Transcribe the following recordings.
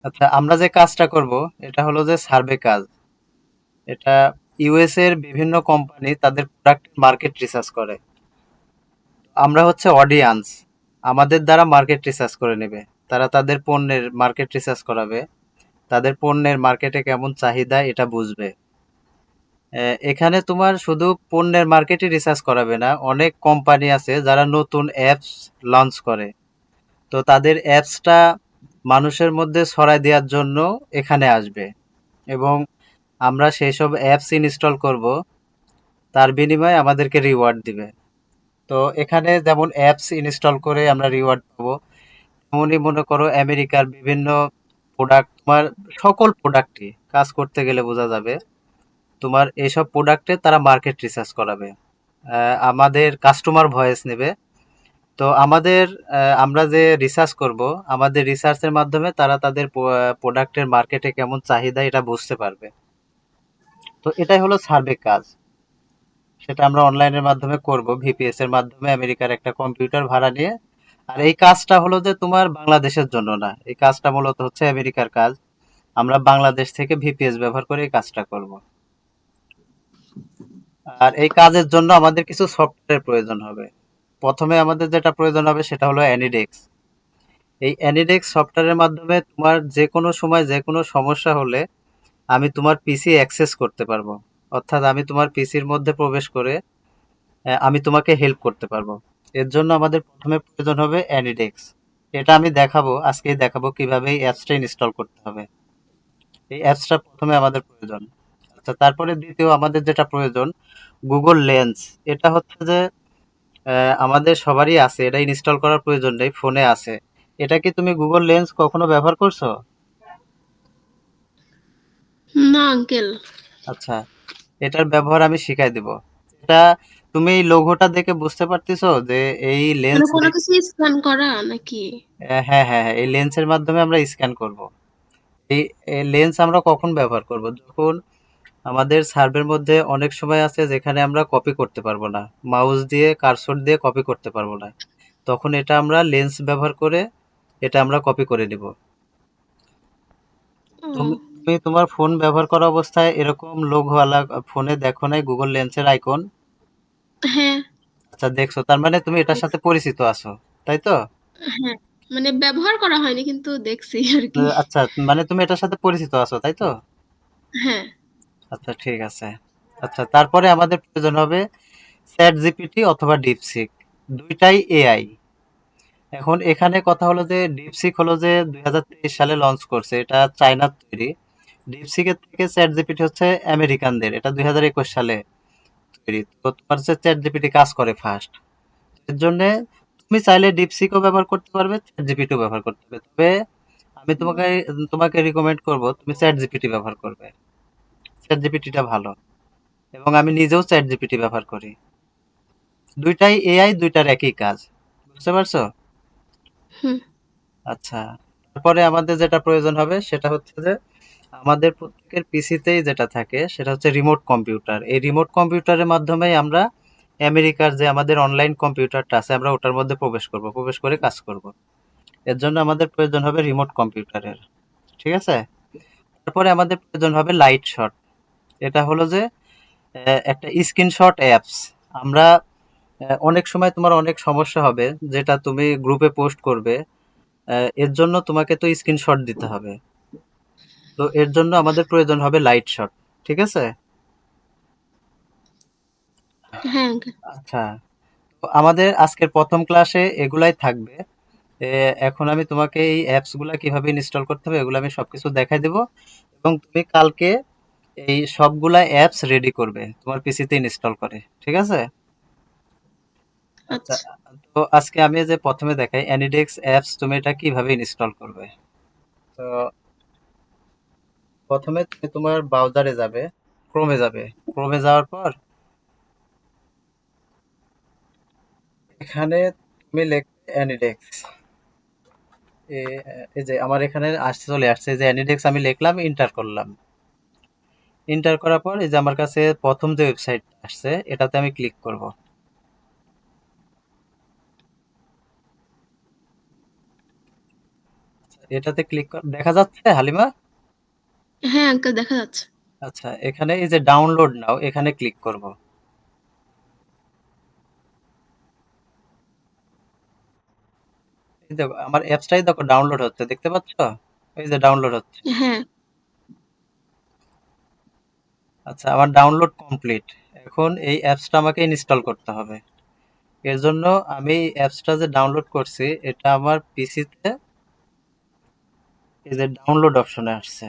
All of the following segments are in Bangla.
আচ্ছা, আমরা যে কাজটা করব এটা হলো যে সার্ভে কাজ। এটা ইউএস এর বিভিন্ন কোম্পানি তাদের প্রোডাক্ট মার্কেট রিসার্চ করে। আমরা হচ্ছে অডিয়েন্স, আমাদের দ্বারা মার্কেট রিসার্চ করে নেবে। তারা তাদের পণ্যের মার্কেট রিসার্চ করাবে, তাদের পণ্যের মার্কেটে কেমন চাহিদা এটা বুঝবে। এখানে তোমার শুধু পণ্যের মার্কেটই রিসার্চ করাবে না, অনেক কোম্পানি আছে যারা নতুন অ্যাপস লঞ্চ করে। তো তাদের অ্যাপসটা মানুষের মধ্যে ছড়ায় দেওয়ার জন্য এখানে আসবে, এবং আমরা সেই সব অ্যাপস ইনস্টল করব, তার বিনিময়ে আমাদেরকে রিওয়ার্ড দিবে। তো এখানে যেমন অ্যাপস ইনস্টল করে আমরা রিওয়ার্ড পাবো, তেমনই মনে করো আমেরিকার বিভিন্ন প্রোডাক্ট, তোমার সকল প্রোডাক্টই কাজ করতে গেলে বোঝা যাবে। তোমার এইসব প্রোডাক্টে তারা মার্কেট রিসার্চ করাবে, আমাদের কাস্টমার ভয়েস নেবে। তো আমাদের আমরা যে রিসার্চ করব, আমাদের রিসার্চের মাধ্যমে তারা তাদের প্রোডাক্টের মার্কেটে কেমন চাহিদা এটা বুঝতে পারবে। তো এটাই হলো সার্ভে কাজ। সেটা আমরা অনলাইনের মাধ্যমে করব, ভিপিএস এর মাধ্যমে আমেরিকার একটা কম্পিউটার ভাড়া নিয়ে। আর এই কাজটা হলো যে তোমার বাংলাদেশের জন্য না, এই কাজটা মূলত হচ্ছে আমেরিকার কাজ। আমরা বাংলাদেশ থেকে ভিপিএস ব্যবহার করে এই কাজটা করব। আর এই কাজের জন্য আমাদের কিছু সফটওয়্যারের প্রয়োজন হবে। প্রথমে আমাদের যেটা প্রয়োজন হবে সেটা হলো অ্যানিডেক্স। এই অ্যানিডেক্স সফটওয়্যারের মাধ্যমে তোমার যে কোনো সময় যে কোনো সমস্যা হলে আমি তোমার পিসি অ্যাক্সেস করতে পারবো। অর্থাৎ আমি তোমার পিসির মধ্যে প্রবেশ করে আমি তোমাকে হেল্প করতে পারবো। এর জন্য আমাদের প্রথমে প্রয়োজন হবে অ্যানিডেক্স। এটা আমি দেখাবো, আজকেই দেখাবো কিভাবে এই অ্যাপসটা ইনস্টল করতে হবে। এই অ্যাপসটা প্রথমে আমাদের প্রয়োজন। আচ্ছা, তারপরে দ্বিতীয় আমাদের যেটা প্রয়োজন, গুগল লেন্স। এটা হচ্ছে যে আমাদের সবারই আছে, এটা ইনস্টল করার প্রয়োজন নেই, ফোনে আছে। এটা কি তুমি গুগল লেন্স কখনো ব্যবহার করছো? না আঙ্কেল। আচ্ছা, এটার ব্যবহার আমি শিখাই দিব। এটা তুমি এই লোগোটা দেখে বুঝতে পারতেছো যে এই মানে লেন্স কোনো কিছু স্ক্যান করা নাকি? হ্যাঁ, হ্যাঁ, হ্যাঁ, এই লেন্সের মাধ্যমে আমরা স্ক্যান করব। এই লেন্স আমরা কখন ব্যবহার করব? যখন আমাদের সার্ভের মধ্যে অনেক সময় আছে যেখানে আমরা কপি করতে পারবো না, মাউস দিয়ে কার্সর দিয়ে কপি করতে পারবো না, তখন এটা আমরা লেন্স ব্যবহার করে এটা আমরা কপি করে নিব। তুমি ও, তুমি তোমার ফোন ব্যবহার করা অবস্থায় এরকম লোগোওয়ালা ফোনে দেখো নাই গুগল লেন্সের আইকন? হ্যাঁ। আচ্ছা, দেখছো, তার মানে তুমি এটার সাথে পরিচিত আছো, তাই তো? হ্যাঁ, মানে ব্যবহার করা হয়নি কিন্তু দেখছি আর কি। আচ্ছা, মানে তুমি এটার সাথে পরিচিত আছো, তাই তো? হ্যাঁ। আচ্ছা, ঠিক আছে। আচ্ছা, তারপরে আমাদের প্রয়োজন হবে চ্যাট জিপিটি অথবা ডিপসিক, দুইটাই এআই। এখন এখানে কথা হলো যে ডিপসিক হলো যে 2023 সালে লঞ্চ করছে, এটা চায়নার তৈরি। ডিপসিকের থেকে চ্যাট জিপিটি হচ্ছে আমেরিকানদের, এটা 2021 সালে তৈরি। তো তোমার হচ্ছে চ্যাট জিপিটি কাজ করে ফার্স্ট। এর জন্য তুমি চাইলে ডিপসিকও ব্যবহার করতে পারবে, চ্যাট জিপিটিও ব্যবহার করতে পারবে। তবে আমি তোমাকে তোমাকে রিকমেন্ড করব তুমি চ্যাট জিপিটি ব্যবহার করবে। চ্যাট জিপিটিটা ভালো, এবং আমি নিজেও চ্যাট জিপিটি ব্যবহার করি। দুইটাই এআই, দুইটার একই কাজ। বুঝতে পারছো? হুম। আচ্ছা, তারপরে আমাদের যেটা প্রয়োজন হবে সেটা হচ্ছে যে আমাদের প্রত্যেকের পিসিতেই যেটা থাকে সেটা হচ্ছে রিমোট কম্পিউটার। এই রিমোট কম্পিউটারের মাধ্যমেই আমরা আমেরিকার যে আমাদের অনলাইন কম্পিউটারটা আছে আমরা ওটার মধ্যে প্রবেশ করব, প্রবেশ করে কাজ করব। এর জন্য আমাদের প্রয়োজন হবে রিমোট কম্পিউটারের। ঠিক আছে? তারপরে আমাদের প্রয়োজন হবে লাইট শট। এটা হলো যে একটা স্ক্রিনশট অ্যাপস। আমরা অনেক সময় তোমার অনেক সমস্যা হবে যেটা তুমি গ্রুপে পোস্ট করবে, এর জন্য তোমাকে তো স্ক্রিনশট দিতে হবে। তো এর জন্য আমাদের প্রয়োজন হবে লাইট শট। ঠিক আছে? হ্যাঁ আঙ্কেল। আচ্ছা, তো আমাদের আজকের প্রথম ক্লাসে এগুলাই থাকবে। এ, এখন আমি তোমাকে এই অ্যাপস গুলা কিভাবে ইনস্টল করতে হবে এগুলো আমি সবকিছু দেখাই দেবো, এবং তুমি কালকে এই সবগুলা অ্যাপস রেডি করবে তোমার পিসিতে ইনস্টল করে। ঠিক আছে? আচ্ছা, আচ্ছা। তো আজকে আমি যে প্রথমে দেখাই অ্যানিডেক্স অ্যাপস, তুমি এটা কিভাবে ইনস্টল করবে। তো প্রথমে তুমি তোমার ব্রাউজারে যাবে, ক্রোমে যাবে। ক্রোমে যাওয়ার পর এখানে তুমি লিখবে অ্যানিডেক্স। এই যে আমার এখানে আসছে, চলে আসছে যে অ্যানিডেক্স, আমি লিখলাম, এন্টার করলাম। এন্টার করার পর এই যে আমার কাছে প্রথম যে ওয়েবসাইট আসছে এটাতে আমি ক্লিক করব। এটাতে ক্লিক কর, দেখা যাচ্ছে হালিমা? হ্যাঁ আঙ্কেল দেখা যাচ্ছে। আচ্ছা, এখানে এই যে ডাউনলোড নাও, এখানে ক্লিক করব। এই দেখো আমার অ্যাপসটাই দেখো ডাউনলোড হচ্ছে, দেখতে পাচ্ছ? এই যে ডাউনলোড হচ্ছে। হ্যাঁ। আচ্ছা, আমার ডাউনলোড কমপ্লিট। এখন এই অ্যাপসটা আমাকে ইনস্টল করতে হবে। এর জন্য আমি এই অ্যাপসটা যে ডাউনলোড করছি, এটা আমার পিসিতে এই যে ডাউনলোড অপশনে আসছে,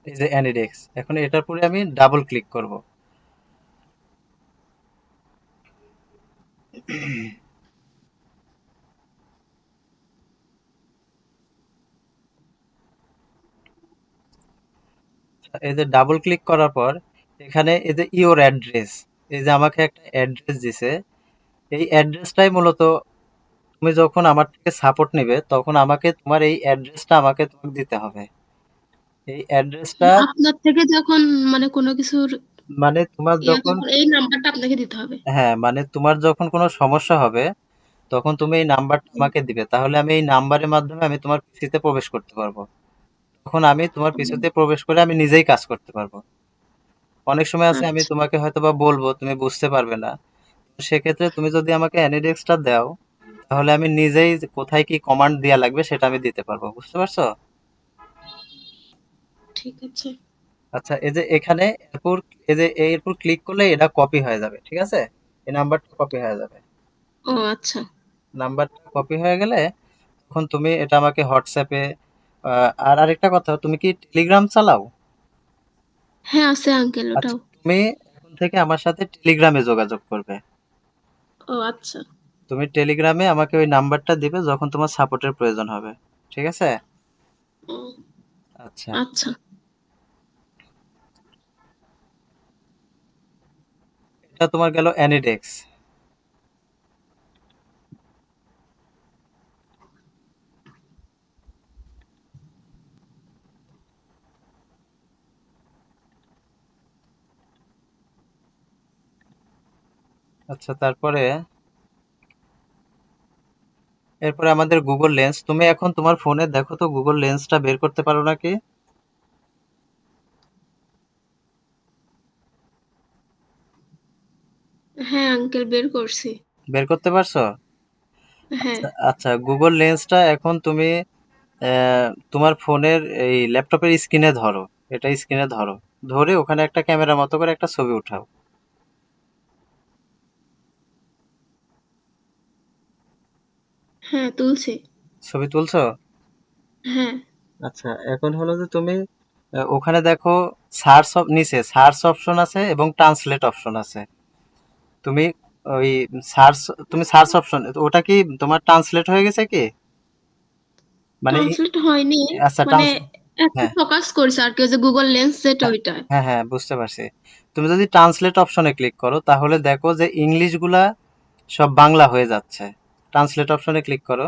এই যে অ্যানিডেক্স। এখন এটার পরে আমি ডাবল ক্লিক করব। এই যে ডাবল ক্লিক করার পর এখানে এই যে ইওর অ্যাড্রেস, এই যে আমাকে একটা অ্যাড্রেস দিছে। এই অ্যাড্রেসটাই মূলত তুমি যখন আমার থেকে সাপোর্ট নিবে তখন আমাকে তোমার এই অ্যাড্রেসটা আমাকে তোমাকে দিতে হবে। এই অ্যাড্রেসটা আপনার থেকে যখন মানে কোনো কিছুর মানে তোমার ইয়া যখন, তখন এই নাম্বারটা আপনাকে দিতে হবে। হ্যাঁ মানে তোমার যখন কোনো সমস্যা হবে তখন তুমি এই নাম্বারটা হুম। আমাকে দিবে, তাহলে আমি এই নাম্বারের মাধ্যমে আমি তোমার পিসিতে প্রবেশ করতে পারবো। তখন আমি তোমার পিসিতে প্রবেশ করে আমি নিজেই কাজ করতে পারবো। অনেক সময় আছে আমি আচ্ছা। তোমাকে হয়তোবা বলবো, তুমি বুঝতে পারবে না। তো সেক্ষেত্রে তুমি যদি আমাকে অ্যানিডেক্সটা দাও, তাহলে আমি নিজেই যে কোথায় কি কমান্ড দেয়া লাগবে সেটা আমি দিতে পারবো। বুঝতে পারছো? ঠিক আছে। আচ্ছা, এই যে এখানে এরপর, এই যে এরপর ক্লিক করলে এটা কপি হয়ে যাবে, ঠিক আছে? এই নাম্বারটা কপি হয়ে যাবে। ও আচ্ছা। নাম্বারটা কপি হয়ে গেলে তখন তুমি এটা আমাকে হোয়াটসঅ্যাপে, আর আরেকটা কথা, তুমি কি টেলিগ্রাম চালাও? হ্যাঁ আছে আঙ্কেল আচ্ছা, ওটাও। তুমি এখন থেকে আমার সাথে টেলিগ্রামে যোগাযোগ করবে। ও আচ্ছা। তুমি টেলিগ্রামে আমাকে ওই নাম্বারটা দিবে যখন তোমার সাপোর্টের প্রয়োজন হবে। ঠিক আছে? ও আচ্ছা, আচ্ছা। এটা তোমার গেল অ্যানিডেক্স। আচ্ছা, তারপরে এরপরে আমাদের গুগল লেন্স। তুমি এখন তোমার ফোনে দেখো তো গুগল লেন্সটা বের করতে পারো নাকি? হ্যাঁ আঙ্কেল বের করছি। বের করতে পারছো? হ্যাঁ। আচ্ছা আচ্ছা, গুগল লেন্সটা এখন তুমি তোমার ফোনের এই ল্যাপটপের স্ক্রিনে ধরো। এটা স্ক্রিনে ধরো, ধরে ওখানে একটা ক্যামেরা মতো করে একটা ছবি উঠাও। হ্যাঁ তুলছি। ছবি তুলছো? হ্যাঁ। আচ্ছা, এখন হলো যে তুমি ওখানে দেখো সার্চ, নিচে সার্চ অপশন আছে এবং ট্রান্সলেট অপশন আছে। তুমি ওই সার্চ, তুমি সার্চ অপশন, ওটা কি তোমার ট্রান্সলেট হয়ে গেছে কি? মানে ট্রান্সলেট হয়নি। আচ্ছা মানে একটু হ্যাঁ ফোকাস করছে আর কি, ওই যে গুগল লেন্স যেটা হ্যাঁ ওইটা। হ্যাঁ হ্যাঁ, বুঝতে পারছি। তুমি যদি ট্রান্সলেট অপশনে ক্লিক করো তাহলে দেখো যে ইংলিশ গুলা সব বাংলা হয়ে যাচ্ছে। ট্রান্সলেট অপশনে ক্লিক করো।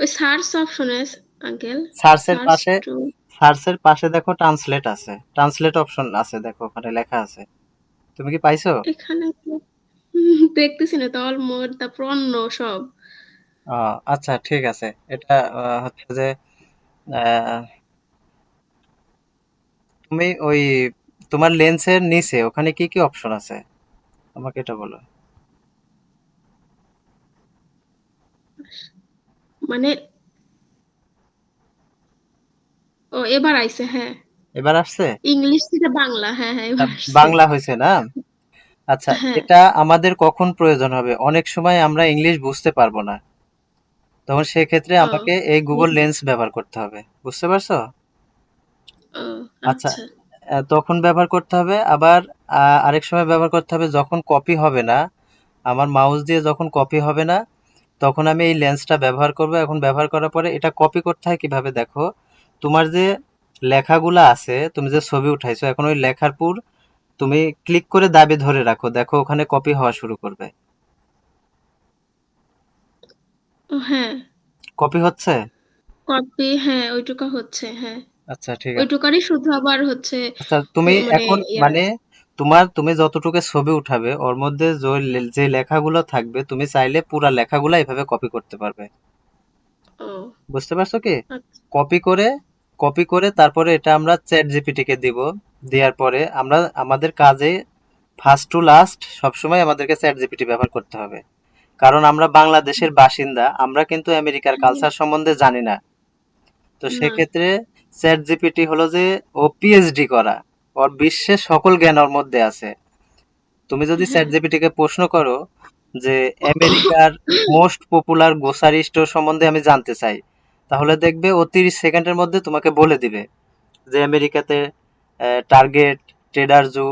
ওই সার্চ অপশনে আঙ্কেল। সার্চের সার্চ পাশে, টু। সার্চের পাশে দেখো ট্রান্সলেট আছে, ট্রান্সলেট অপশন আছে, দেখো ওখানে লেখা আছে। তুমি কি পাইছো? এখানে তো দেখতেছি না তো, অল মোর তারপর অন্য সব। আচ্ছা ঠিক আছে। এটা হচ্ছে যে আহ, তুমি ওই তোমার লেন্সের নিচে ওখানে কি কি অপশন আছে আমাকে এটা বলো। মানে ও এবার আইছে হ্যাঁ। এবার আসছে? ইংলিশ থেকে বাংলা, হ্যাঁ হ্যাঁ এবার আসছে। বাংলা হয়েছে না? আচ্ছা, হ্যাঁ। এটা আমাদের কখন প্রয়োজন হবে? অনেক সময় আমরা ইংলিশ বুঝতে পারবো না, তখন সেক্ষেত্রে ও আমাকে এই গুগল লেন্স ব্যবহার করতে হবে। বুঝতে পারছো? ও আচ্ছা, আচ্ছা। তখন ব্যবহার করতে হবে। আবার আরেক সময় ব্যবহার করতে হবে যখন কপি হবে না, আমার মাউস দিয়ে যখন কপি হবে না, তখন আমি এই লেন্সটা ব্যবহার করব। এখন ব্যবহার করার পরে এটা কপি করতে হয় কিভাবে দেখো। তোমার যে লেখাগুলা আছে, তুমি যে ছবি উঠাইছো, এখন ওই লেখার পুর তুমি ক্লিক করে দাবি ধরে রাখো, দেখো ওখানে কপি হওয়া শুরু করবে। ও হ্যাঁ। কপি হচ্ছে? কপি, হ্যাঁ ওইটুকা হচ্ছে হ্যাঁ। আচ্ছা ঠিক আছে। ওইটুকারই শুধু আবার হচ্ছে আচ্ছা, তুমি মানে এখন ইয়ার মানে তুমি যতটুকু ছবি উঠাবে ওর মধ্যে যে লেখাগুলো থাকবে তুমি চাইলে পুরা লেখাগুলো এইভাবে কপি করতে পারবে। ও বুঝতে পারছো কি? আচ্ছা। কপি করে কপি করে তারপরে এটা আমরা চ্যাট জিপিটি কে দিব। দেওয়ার পরে আমরা আমাদের কাজে ফার্স্ট টু লাস্ট সবসময় আমাদেরকে চ্যাট জিপিটি ব্যবহার করতে হবে। কারণ আমরা বাংলাদেশের বাসিন্দা, আমরা কিন্তু আমেরিকার হ্যাঁ, কালচার সম্বন্ধে জানি না। তো না। সেক্ষেত্রে চ্যাট জিপিটি হলো যে ও পিএইচডি করা, ওর বিশ্বের সকল জ্ঞান ওর মধ্যে আছে। তুমি যদি চ্যাট হ্যাঁ। জিপিটি কে প্রশ্ন করো যে আমেরিকার মোস্ট পপুলার গ্রোসারি স্টোর সম্বন্ধে আমি জানতে চাই, তাহলে দেখবে ও 30 সেকেন্ডের মধ্যে তোমাকে বলে দিবে যে আমেরিকাতে টার্গেট, ট্রেডার জু,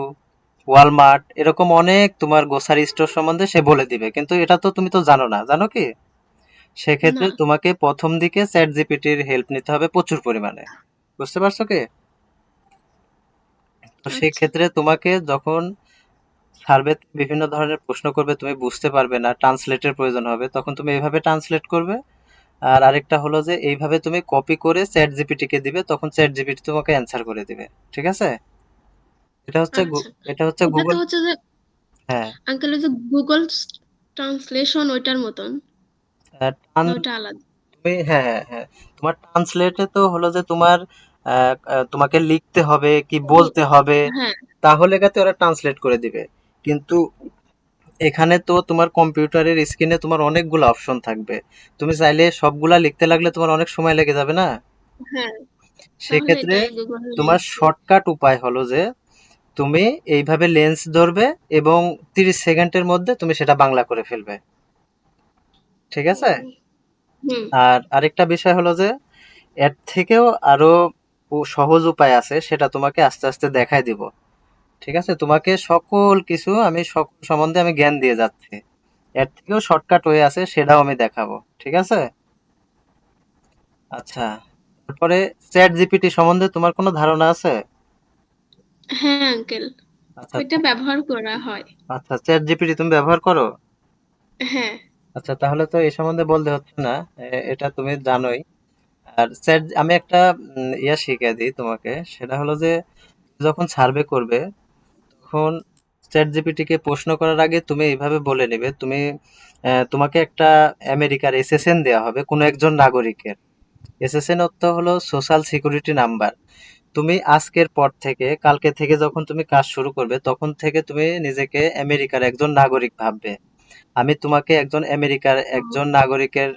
ওয়ালমার্ট এরকম অনেক তোমার গ্রোসারি স্টোর সম্বন্ধে সে বলে দিবে, কিন্তু এটা তো তুমি তো জানো না, জানো কি? সেক্ষেত্রে না। তোমাকে প্রথম দিকে চ্যাট জিপিটির হেল্প নিতে হবে প্রচুর পরিমাণে। বুঝতে পারছো কি? তো আচ্ছা। সেক্ষেত্রে তোমাকে যখন সার্ভেতে বিভিন্ন ধরনের প্রশ্ন করবে তুমি বুঝতে পারবে না, ট্রান্সলেটের প্রয়োজন হবে, তখন তুমি এইভাবে ট্রান্সলেট করবে। আর আরেকটা হলো যে এইভাবে তুমি কপি করে চ্যাট জিপিটি কে দিবে, তখন চ্যাট জিপিটি তোমাকে অ্যান্সার করে দিবে। ঠিক আছে? এটা হচ্ছে আচ্ছা। এটা হচ্ছে ওটা তো গুগল। হচ্ছে যে হ্যাঁ। আঙ্কেল, ওই যে গুগল ট্রান্সলেশন ওইটার মতন, না ওটা আলাদা? তুমি হ্যাঁ, হ্যাঁ, হ্যাঁ। তোমার ট্রান্সলেটে তো হলো যে তোমার তোমাকে লিখতে হবে কি লি- বলতে হবে, হ্যাঁ, তাহলে গাতে ওরা ট্রান্সলেট করে দিবে। কিন্তু এখানে তো তোমার কম্পিউটারের স্ক্রিনে তোমার অনেকগুলো অপশন থাকবে। তুমি চাইলে সবগুলা লিখতে লাগলে তোমার অনেক সময় লেগে যাবে না? হ্যাঁ। তাহলে সেক্ষেত্রে এটাই গুগল তোমার লেন্স দিয়ে। শর্টকাট উপায় হলো যে তুমি এইভাবে লেন্স ধরবে এবং 30 সেকেন্ডের মধ্যে তুমি সেটা বাংলা করে ফেলবে। ঠিক ও, আছে? হুম। আর আরেকটা বিষয় হলো যে এর থেকেও আরো সহজ উপায় আছে, সেটা তোমাকে আস্তে আস্তে দেখাই দিব। ঠিক আছে? তোমাকে সকল কিছু আমি সকল সম্বন্ধে আমি জ্ঞান দিয়ে যাচ্ছি। এর থেকেও শর্টকাট ওয়ে আছে, সেটাও আমি দেখাবো। ঠিক আছে? আচ্ছা। তারপরে চ্যাট জিপিটি সম্বন্ধে তোমার কোনো ধারণা আছে? হ্যাঁ আঙ্কেল, আচ্ছা। ওইটা ব্যবহার করা হয়। আচ্ছা, চ্যাট জিপিটি তুমি ব্যবহার করো? হ্যাঁ। আচ্ছা, তাহলে তো এই সম্বন্ধে বলতে হচ্ছে না, এটা তুমি জানোই। আর চ্যাট আমি একটা শিখিয়ে দিই তোমাকে, সেটা হলো যে যখন সার্ভে করবে তখন চ্যাট জিপিটি কে প্রশ্ন করার আগে তুমি এইভাবে বলে নেবে, তোমাকে একটা আমেরিকার এসএসএন দেওয়া হবে কোনো একজন নাগরিকের। এসএসএন অর্থ হলো সোশ্যাল সিকিউরিটি নাম্বার। তুমি আজকের পর থেকে কালকে থেকে যখন তুমি কাজ শুরু করবে তখন থেকে তুমি নিজেকে আমেরিকার একজন নাগরিক ভাববে। আমি তোমাকে একজন আমেরিকার একজন নাগরিকের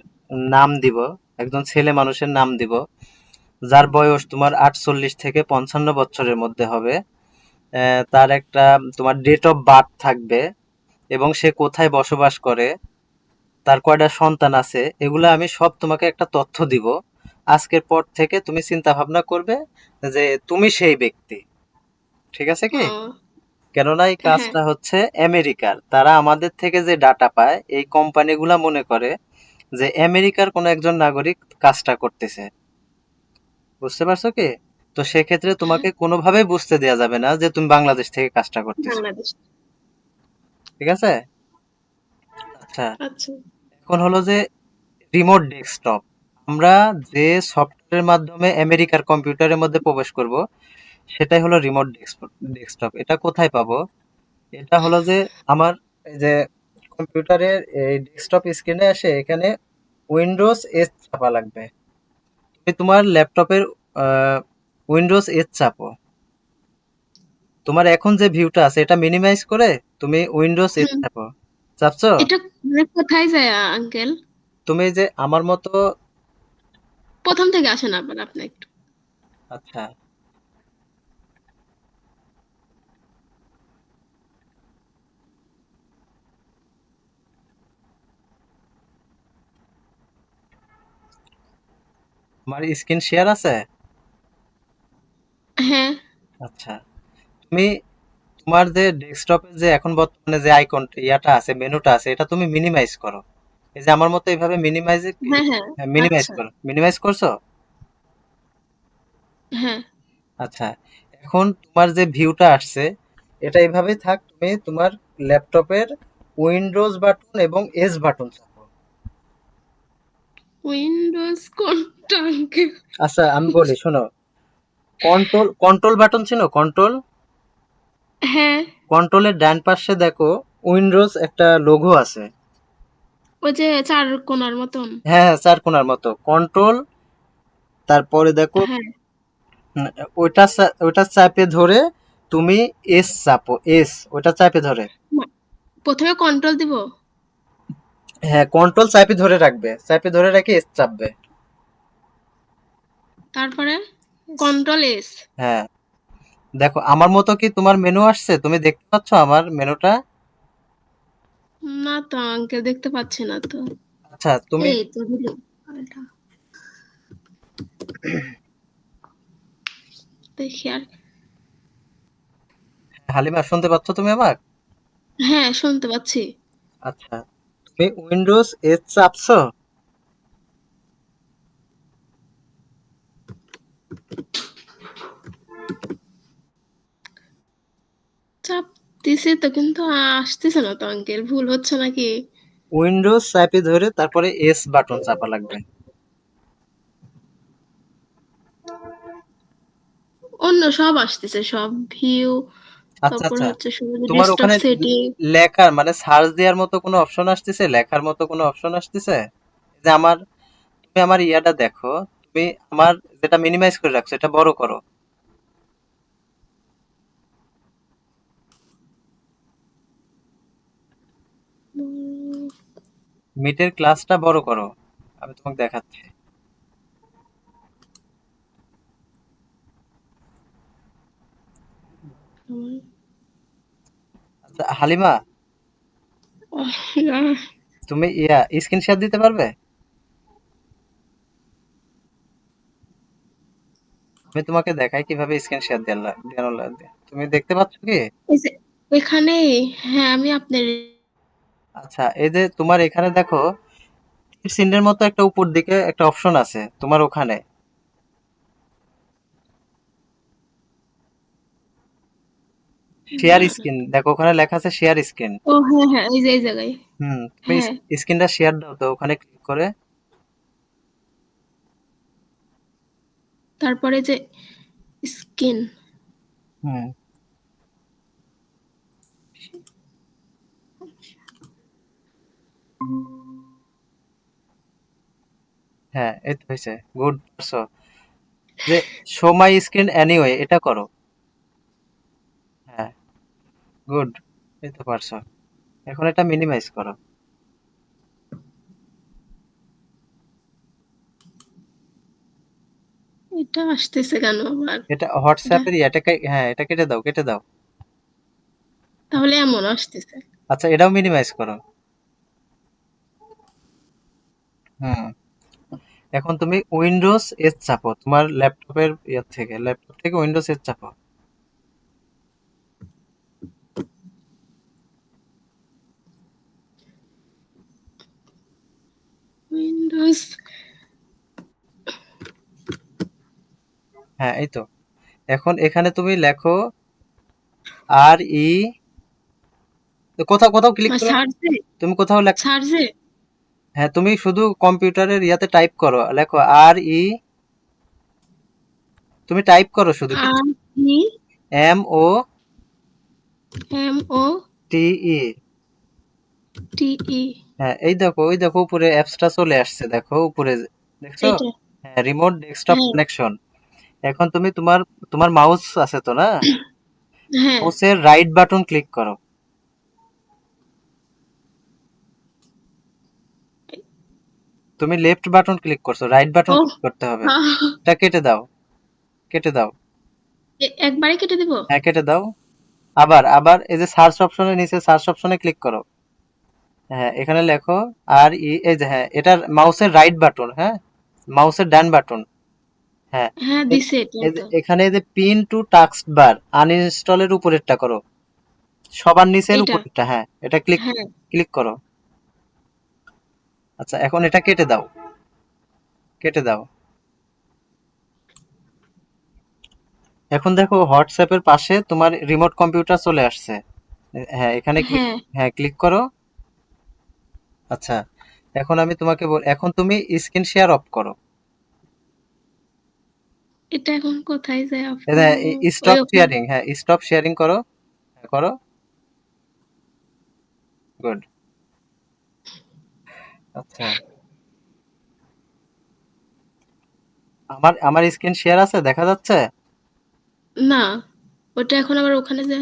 নাম দিব, একজন ছেলে মানুষের নাম দিব, যার বয়স তোমার 48 থেকে 55 বছরের মধ্যে হবে। তার একটা তোমার ডেট অফ বার্থ থাকবে এবং সে কোথায় বসবাস করে, তার কয়টা সন্তান আছে, এগুলা আমি সব তোমাকে একটা তথ্য দিব। আজকের পর থেকে তুমি চিন্তা ভাবনা করবে যে তুমি সেই ব্যক্তি। ঠিক আছে কি? ও, কেননা এই হ্যাঁ। কাজটা হচ্ছে আমেরিকার, তারা আমাদের থেকে যে ডাটা পায় এই কোম্পানিগুলা মনে করে যে আমেরিকার কোনো একজন নাগরিক কাজটা করতেছে। বুঝতে পারছো কি? তো সেক্ষেত্রে হ্যাঁ, তোমাকে কোনোভাবেই বুঝতে দেওয়া যাবে না যে তুমি বাংলাদেশ থেকে কাজটা করতেছো। বাংলাদেশ। ঠিক আছে? আচ্ছা। আচ্ছা। এখন হলো যে রিমোট ডেস্কটপ। আমরা যে সফটওয়্যারের মাধ্যমে আমেরিকার কম্পিউটারের মধ্যে প্রবেশ করব সেটাই হলো রিমোট ডেস্কটপ। এটা কোথায় পাবো? এটা হলো যে আমার এই যে কম্পিউটারের এই ডেস্কটপ স্ক্রিনে এসে এখানে উইন্ডোজ এস চাপা লাগবে। তুমি তোমার ল্যাপটপের উইন্ডোজ এস চাপো। তোমার এখন যে ভিউটা আছে এটা মিনিমাইজ করে তুমি উইন্ডোজ এস হুম। চাপো। চাপছো? এটা মানে কোথায় যায় আঙ্কেল? তুমি এই যে আমার মতো। প্রথম থেকে আসেন আবার আপনি একটু। আচ্ছা, আমার স্ক্রিন শেয়ার আছে? হ্যাঁ। আচ্ছা। তুমি তোমার যে ডেস্কটপে যে এখন বর্তমানে যে আইকন ইয়াটা আছে, মেনুটা আছে, এটা তুমি মিনিমাইজ করো। এই যে আমার মতো এইভাবে হ্যাঁ, হ্যাঁ। মিনিমাইজ আচ্ছা। করো। মিনিমাইজ করছো? হ্যাঁ। আচ্ছা। এখন তোমার যে ভিউটা আসছে এটা এইভাবেই থাক, তুমি তোমার ল্যাপটপের উইন্ডোজ বাটন এবং এস বাটন চাপো। উইন্ডোজ কোনটা আঙ্কেল? আচ্ছা, আমি বলি শোনো। কন্ট্রোল কন্ট্রোল বাটন ছিল, কন্ট্রোল। হ্যাঁ, কন্ট্রোলের ডান পাশে দেখো উইন্ডোজ একটা লোগো আছে। ওই যে 4 কোণার মতন। হ্যাঁ, হ্যাঁ, চার কোণার মতো। কন্ট্রোল, তারপরে দেখো হ্যাঁ, উম, ওইটা চাপে ধরে তুমি এস চাপো, এস ওইটা চাপে ধরে। মা ১ম এ কন্ট্রোল দিব? হ্যাঁ, কন্ট্রোল চাপে ধরে রাখবে, চাপে ধরে রেখে এস চাপবে। তারপরে কন্ট্রোল এস। হ্যাঁ, দেখো আমার মতো কি তোমার মেনু আসছে? তুমি দেখতে পাচ্ছ আমার মেনুটা? না তো আঙ্কেল, দেখতে পাচ্ছি না তো। আচ্ছা, তুমি এই তো দিলাম। এটা দেখি আর। হালিমা শুনতে পাচ্ছ তুমি আমার? হ্যাঁ, শুনতে পাচ্ছি। আচ্ছা, তুমি উইন্ডোজ এস চাপছো? চাপ দিছি তো, কিন্তু আসতেছে না তো আঙ্কেল, ভুল হচ্ছে নাকি? উইন্ডোজ চাপে ধরে তারপরে এস বাটন চাপা লাগবে। অন্য সব আসতেছে, সব ভিউ, আচ্ছা, তারপরে আচ্ছা, হচ্ছে শুধু তোমার ডেস্কটপ ওখানে সেটিং। লেখার মানে সার্চ দেওয়ার মতো কোনো অপশন আসতেছে, লেখার মতো কোনো অপশন আসতেছে? যে আমার, তুমি আমার ইয়াটা দেখো, তুমি আমার যেটা মিনিমাইজ করে রাখছো এটা বড় করো। মিটের ক্লাসটা বড় করো, আমি তোমাকে দেখাচ্ছি। আচ্ছা হালিমা, তুমি স্ক্রিন শেয়ার দিতে পারবে? আমি তোমাকে দেখাই কিভাবে স্ক্রিন শেয়ার দেওয়া লাগে। তুমি দেখতে পাচ্ছ কি? এই যে এখানে, হ্যাঁ আমি আপনার। আচ্ছা, এই যে তোমার এখানে দেখো তীর চিহ্নের মতো একটা উপর দিকে একটা অপশন আছে তোমার ওখানে, শেয়ার না, স্ক্রিন দেখো, ওখানে লেখা আছে শেয়ার স্ক্রিন। ও হ্যাঁ হ্যাঁ, এই যে এই জায়গায়। তুমি হ্যাঁ, স্ক্রিনটা শেয়ার দাও তো ওখানে ক্লিক করে। তারপরে যে স্কিন। হুম, হ্যাঁ, এই তো হয়েছে, গুড পারছো। যে শো মাই স্ক্রিন এনিওয়ে এটা করো। হ্যাঁ, গুড, এই তো পারছো। এখন এটা মিনিমাইজ করো। এটা আসতেছে কেন আবার? এটা এটা হোয়াটসঅ্যাপের এটাকে, হ্যাঁ এটা কেটে দাও, কেটে দাও। তাহলে এমন আসতেছে। আচ্ছা, এটাও মিনিমাইজ করো। হুম, এখন তুমি উইন্ডোজ এস চাপো তোমার ল্যাপটপের ইয়ার থেকে, ল্যাপটপ থেকে উইন্ডোজ এস চাপো। উইন্ডোজ। হ্যাঁ, এই তো। এখন এখানে তুমি লেখো আর ই, কোথাও কোথাও ক্লিক করো না। সার্চে, তুমি কোথাও লেখ, সার্চে হ্যাঁ তুমি শুধু কম্পিউটারের ইয়াতে টাইপ করো, লেখো আর ই, তুমি টাইপ করো শুধু কিছু, আর E M O M O টি ই। টি ই। হ্যাঁ, এই দেখো, ওই দেখো উপরে অ্যাপসটা চলে আসছে, দেখো উপরে, দেখছো? এইটা। হ্যাঁ, রিমোট ডেস্কটপ হ্যাঁ কানেকশন। এখন তুমি তোমার, তোমার মাউস আছে তো না, হ্যাঁ। মাউসের রাইট বাটন ক্লিক করো। তুমি লেফট বাটন ক্লিক করছো, রাইট বাটন ও ক্লিক করতে হবে। আহ, এটা কেটে দাও, কেটে দাও। একবারে কেটে দিব? হ্যাঁ, কেটে দাও। আবার আবার এই যে সার্চ অপশনের নিচে সার্চ অপশনে ক্লিক করো। হ্যাঁ, এখানে লেখো আর ই, এই যে হ্যাঁ এটার মাউসের রাইট বাটন, হ্যাঁ মাউসের ডান বাটন। হ্যাঁ, হ্যাঁ এ- দিছে এটা এই যে তো। এখানে এই যে পিন টু টাস্ক বার আনইনস্টলের উপরেরটা করো, সবার নিচের এইটা। উপরেরটা, হ্যাঁ এটা ক্লিক, হ্যাঁ, ক্লিক করো। আচ্ছা, এখন এটা কেটে দাও, কেটে দাও। এখন দেখো হোয়াটসঅ্যাপের পাশে তোমার রিমোট কম্পিউটার চলে আসছে। হ্যাঁ, এখানে ক্লিক, হ্যাঁ। হ্যাঁ ক্লিক করো। আচ্ছা, এখন আমি তোমাকে এখন তুমি স্ক্রিন শেয়ার অফ করো। এটা এখন কোথায় যায় অফ এটা করব? ওই স্টপ ওখানে। শেয়ারিং, হ্যাঁ স্টপ শেয়ারিং করো। করো, গুড। আচ্ছা, আমার আমার স্ক্রিন শেয়ার আছে, দেখা যাচ্ছে? না, ওটা এখন আবার ওখানে যে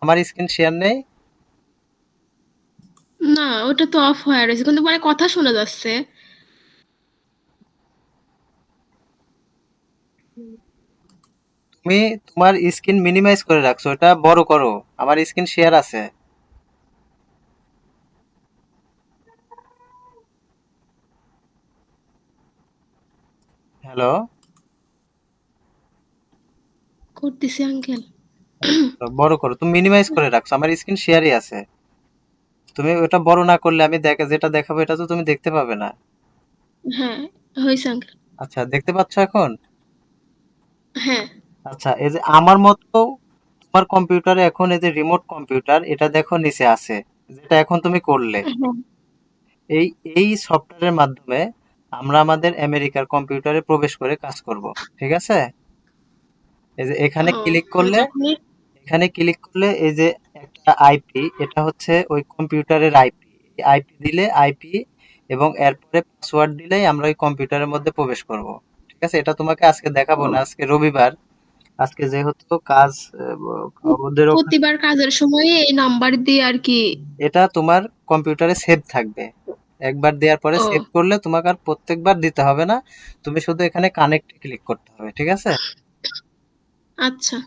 আমার স্ক্রিন শেয়ার নেই। না, ওটা তো অফ হয়ে রয়েছে কিন্তু মানে কথা শোনা যাচ্ছে। তুমি তোমার স্ক্রিন মিনিমাইজ করে রাখছো, এটা বড় করো। আমার স্ক্রিন শেয়ার আছে। হ্যালো, করতেছি আঙ্কেল। বড় করো। তুমি মিনিমাইজ করে রাখছো, আমার স্ক্রিন শেয়ারই আছে। তুমি ওটা বড় না করলে আমি যেটা দেখাবো এটা তো তুমি দেখতে পাবে না। হ্যাঁ, হয়েছে আঙ্কেল। আচ্ছা, দেখতে পাচ্ছ এখন? হ্যাঁ। আচ্ছা, এই যে আমার মতো তোমার কম্পিউটারে এখন এই যে রিমোট কম্পিউটার, এটা দেখো নিচে আছে, যেটা এখন তুমি করলে। হ্যাঁ। এই এই সফটওয়্যারের মাধ্যমে আমরা আমাদের আমেরিকার কম্পিউটারে প্রবেশ করে কাজ করব। ঠিক আছে? এই যে এখানে ও, ক্লিক মানে করলে, তখনই। এই যে একটা আইপি, এটা হচ্ছে ওই কম্পিউটারের আইপি। আইপি দিলে আইপি এবং এরপরে পাসওয়ার্ড দিলেই আমরা ওই কম্পিউটারের মধ্যে প্রবেশ করব। ঠিক আছে? এটা তোমাকে আজকে দেখাবো ও, না, আজকে রবিবার। আজকে যেহেতু কাজ ওদের ওখানে, প্রতিবার কাজের সময় এই নাম্বার দিয়ে আর কি। এটা তোমার কম্পিউটারে সেভ থাকবে। একবার দেওয়ার পরে ও, সেভ করলে তোমাকে আর প্রত্যেকবার দিতে হবে না। তুমি শুধু এখানে কানেক্ট ক্লিক করতে হবে। ঠিক আছে? আচ্ছা।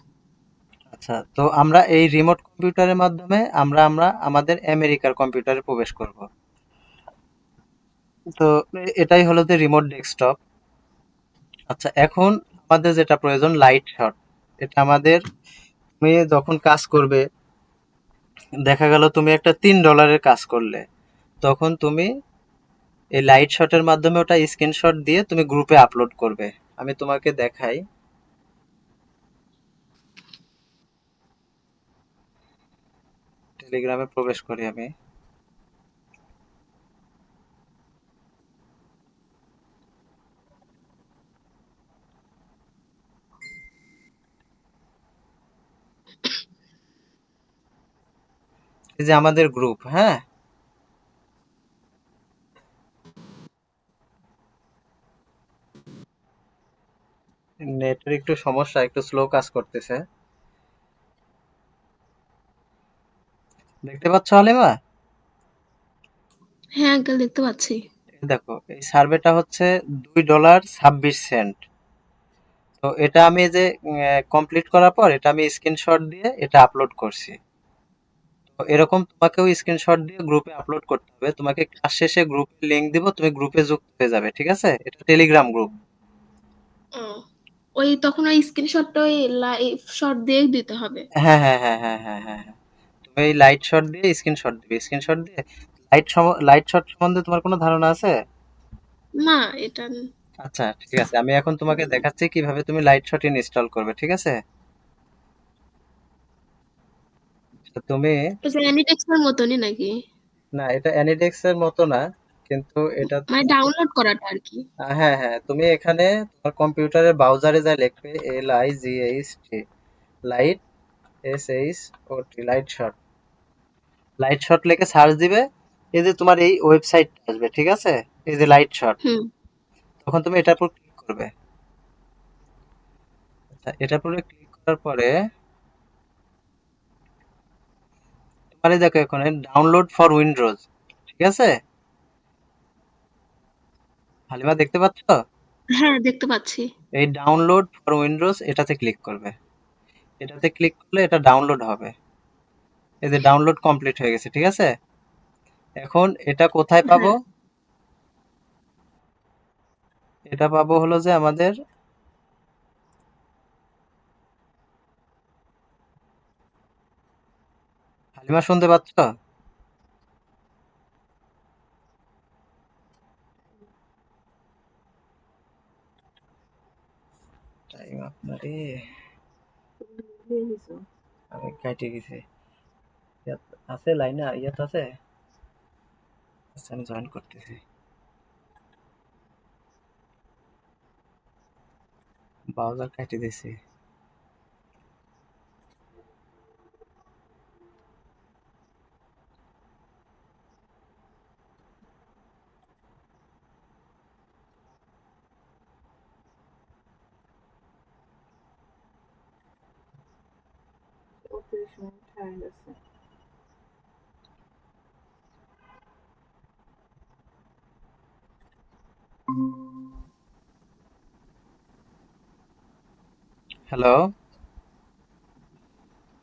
আচ্ছা, তো আমরা এই রিমোট কম্পিউটারের মাধ্যমে আমরা আমাদের আমেরিকার কম্পিউটারে প্রবেশ করব। তো এটাই হলো যে রিমোট ডেস্কটপ। আচ্ছা, এখন আমাদের যেটা প্রয়োজন লাইট শট। এটা আমাদের, তুমি যখন কাজ করবে, দেখা গেল তুমি একটা $3 কাজ করলে, তখন তুমি এই লাইট শটের মাধ্যমে ওটা স্ক্রিনশট দিয়ে তুমি গ্রুপে আপলোড করবে। আমি তোমাকে দেখাই, টেলিগ্রামে প্রবেশ করি আমি। এই যে আমাদের গ্রুপ, হ্যাঁ। নেটের একটু সমস্যা, একটু স্লো কাজ করতেছে। দেখতে পাচ্ছ হালিমা? হ্যাঁ আঙ্কেল, দেখতে পাচ্ছি। এই দেখো, এই সার্ভেটা হচ্ছে $2.26। তো এটা আমি যে কমপ্লিট করার পর এটা আমি স্ক্রিনশট দিয়ে এটা আপলোড করছি। তো এরকম তোমাকেও স্ক্রিনশট দিয়ে গ্রুপে আপলোড করতে হবে। তোমাকে ক্লাস শেষে গ্রুপে লিংক দিব, তুমি গ্রুপে যুক্ত হয়ে যাবে। ঠিক আছে? এটা টেলিগ্রাম গ্রুপ। ও, ওই তখন ওই স্ক্রিনশটটা ওই লাইভ শট দিয়ে দিতে হবে। হ্যাঁ, হ্যাঁ, হ্যাঁ, হ্যাঁ, হ্যাঁ, হ্যাঁ, হ্যাঁ। তুমি এই লাইট শট দিয়ে স্ক্রিনশট দিবে, স্ক্রিনশট দিয়ে লাইট শট সম্বন্ধে তোমার কোনো ধারণা আছে? না, এটা আচ্ছা, ঠিক আছে, আমি এখন তোমাকে দেখাচ্ছি কিভাবে তুমি লাইট শট ইনস্টল করবে। ঠিক আছে? তো তুমি, ওই যে অ্যানিটেক্স এর মতনই নাকি? না, এটা অ্যানিডেক্স এর মতো না, কিন্তু এটা মানে ডাউনলোড করাটা আর কি। হ্যাঁ, হ্যাঁ, তুমি এখানে তোমার কম্পিউটারের ব্রাউজারে যা লিখবে, LIGHT, light, SHOT, light shot, light shot লিখে সার্চ দিবে। এই যে তোমার এই ওয়েবসাইট আসবে। ঠিক আছে? এই যে লাইট শট, হুম। তখন তুমি এটার উপর ক্লিক করবে। আচ্ছা, এটার উপরে ক্লিক করার পরে তোমার এই দেখো এখানে ডাউনলোড ফর উইন্ডোজ। ঠিক আছে? হালিমা, দেখতে পাচ্ছ? হ্যাঁ, দেখতে পাচ্ছি। এই ডাউনলোড ফর উইন্ডোজ এটাতে ক্লিক করবে। এটাতে ক্লিক করলে এটা ডাউনলোড হবে। এই যে ডাউনলোড কমপ্লিট হয়ে গেছে। ঠিক আছে? এখন এটা কোথায় পাবো? হ্যাঁ। এটা পাবো হলো যে আমাদের, হালিমা শুনতে পাচ্ছ? টাইম আপনারে, আমি কাটে গেছি। ইয়াত আছে লাইনে, ইয়াত আছে। আচ্ছা, আমি জয়েন করতেছি। ব্রাউজার কাটে দিছি। হ্যালো।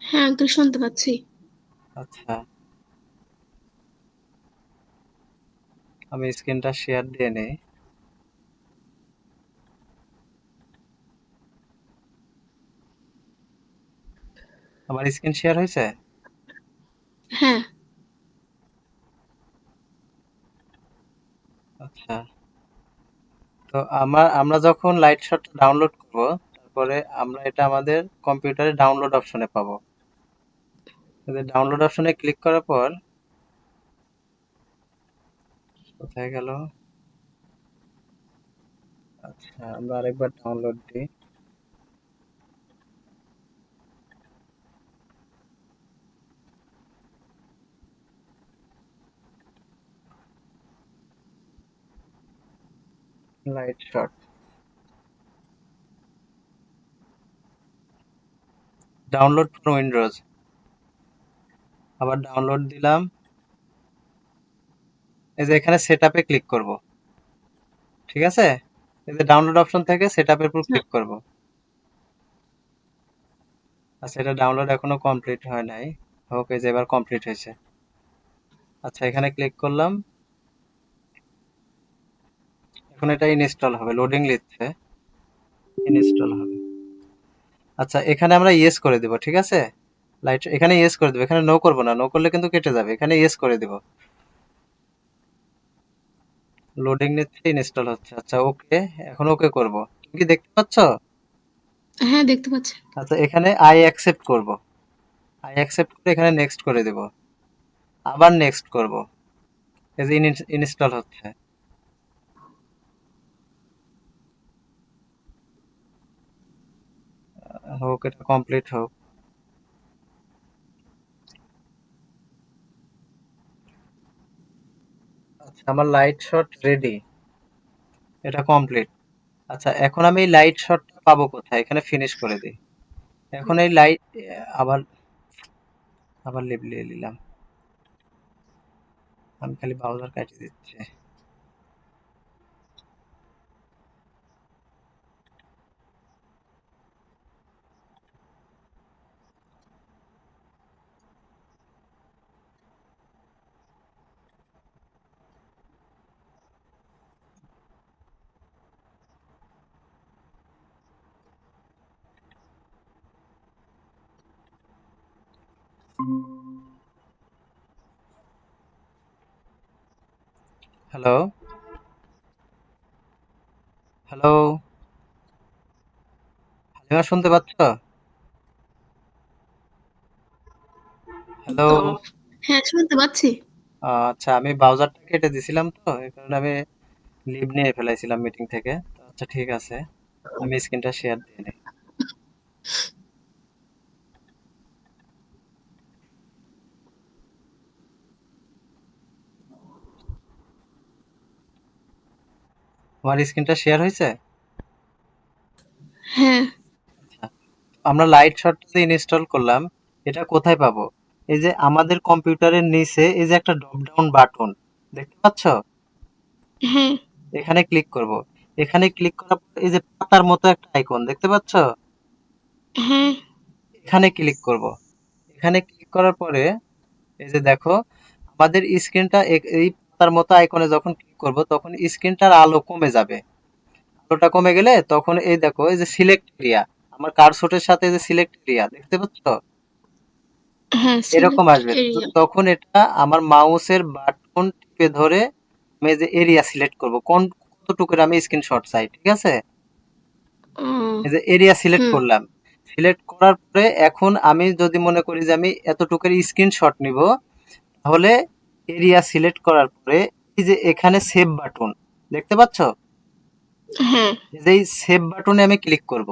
হ্যাঁ আঙ্কেল শুনতে পাচ্ছি। আচ্ছা, আমি স্ক্রিনটা শেয়ার দিয়ে নেই। আমার স্ক্রিন শেয়ার হয়েছে? হ্যাঁ। আচ্ছা, তো আমরা যখন লাইট শটটা ডাউনলোড করব, তারপরে আমরা এটা আমাদের কম্পিউটারে ডাউনলোড অপশনে পাবো। ডাউনলোড অপশনে ক্লিক করার পর কোথায় গেল? আচ্ছা, আমরা আরেকবার ডাউনলোড দিই। Light shot download for Windows, আবার ডাউনলোড দিলাম। এই যে এখানে সেটআপে ক্লিক করব, ঠিক আছে? এই যে ডাউনলোড অপশন থেকে সেটআপের উপর হ্যাঁ ক্লিক করব। আচ্ছা, এটা ডাউনলোড এখনো কমপ্লিট হয় নাই। ওকে, যে এবার কমপ্লিট হয়েছে। আচ্ছা, এখানে ক্লিক করলাম। এখন এটা ইনস্টল হবে, লোডিং নিচ্ছে, ইনস্টল হবে। আচ্ছা, এখানে আমরা ইয়েস করে দিব, ঠিক আছে? লাইট এখানে ইয়েস করে দেব, এখানে নো করব না, নো করলে কিন্তু কেটে যাবে। এখানে ইয়েস করে দিব। লোডিং নিচ্ছে, ইনস্টল হচ্ছে। আচ্ছা, ওকে, এখন ওকে করব। তুমি কি দেখতে পাচ্ছ? হ্যাঁ দেখতে পাচ্ছি। আচ্ছা, এখানে আই অ্যাকসেপ্ট করব। আই অ্যাকসেপ্ট করে এখানে নেক্সট করে দেব, আবার নেক্সট করব। এই যে ইনস্টল হচ্ছে। হোক, এটা কমপ্লিট হোক। আচ্ছা, আমার লাইট শট রেডি, এটা কমপ্লিট। আচ্ছা, এখন আমি এই লাইট শটটা পাবো কোথায়? এখানে ফিনিশ করে দিই। এখন এই লাইট আবার আবার লিয়ে নিলাম। আমি খালি ব্রাউজার কাটিয়ে দিচ্ছি। হ্যালো, হ্যালো, হালিমা শুনতে পাচ্ছ? হ্যালো। তো হ্যাঁ শুনতে পাচ্ছি। আচ্ছা, আমি ব্রাউজারটা কেটে দিছিলাম, তো এই কারণে আমি লিভ নিয়ে ফেলাইছিলাম মিটিং থেকে। তো আচ্ছা, ঠিক আছে, আমি স্ক্রিনটা শেয়ার দিয়ে নিই। আমার স্ক্রিনটা শেয়ার হয়েছে? হ্যাঁ। আচ্ছা, আমরা লাইট শটটা যে ইনস্টল করলাম, এটা কোথায় পাবো? এই যে আমাদের কম্পিউটারের নিচে এই যে একটা ড্রপ ডাউন বাটন দেখতে পাচ্ছ? হ্যাঁ। এখানে ক্লিক করব। এখানে ক্লিক করার পর এই যে পাতার মতো একটা আইকন দেখতে পাচ্ছ? হ্যাঁ। এখানে ক্লিক করব। এখানে ক্লিক করার পরে এই যে দেখো, আমাদের স্ক্রিনটা এই পাতার মতো আইকনে যখন ক্লিক করব, তখন স্ক্রিনটার আলো কমে যাবে। আলোটা কমে গেলে তখন এই দেখো, এই যে সিলেক্ট এরিয়া, আমার কার্সরের সাথে যে সিলেক্ট এরিয়া দেখতে পাচ্ছ, হ্যাঁ এরকম সিলেক্ট আসবে। তো এরিয়া। তখন এটা আমার মাউসের বাটন টিপে ধরে আমি এই যে এরিয়া সিলেক্ট করব, কতটুকুর আমি স্ক্রিনশট চাই, ঠিক আছে? ও। এই যে এরিয়া সিলেক্ট হুম। করলাম। সিলেক্ট করার পরে এখন আমি যদি মনে করি যে আমি এতটুকুর স্ক্রিনশট নিব, তাহলে এরিয়া সিলেক্ট করার পরে এই যে এখানে সেভ বাটন দেখতে পাচ্ছ, হ্যাঁ। এই যে সেভ বাটনে আমি ক্লিক করব।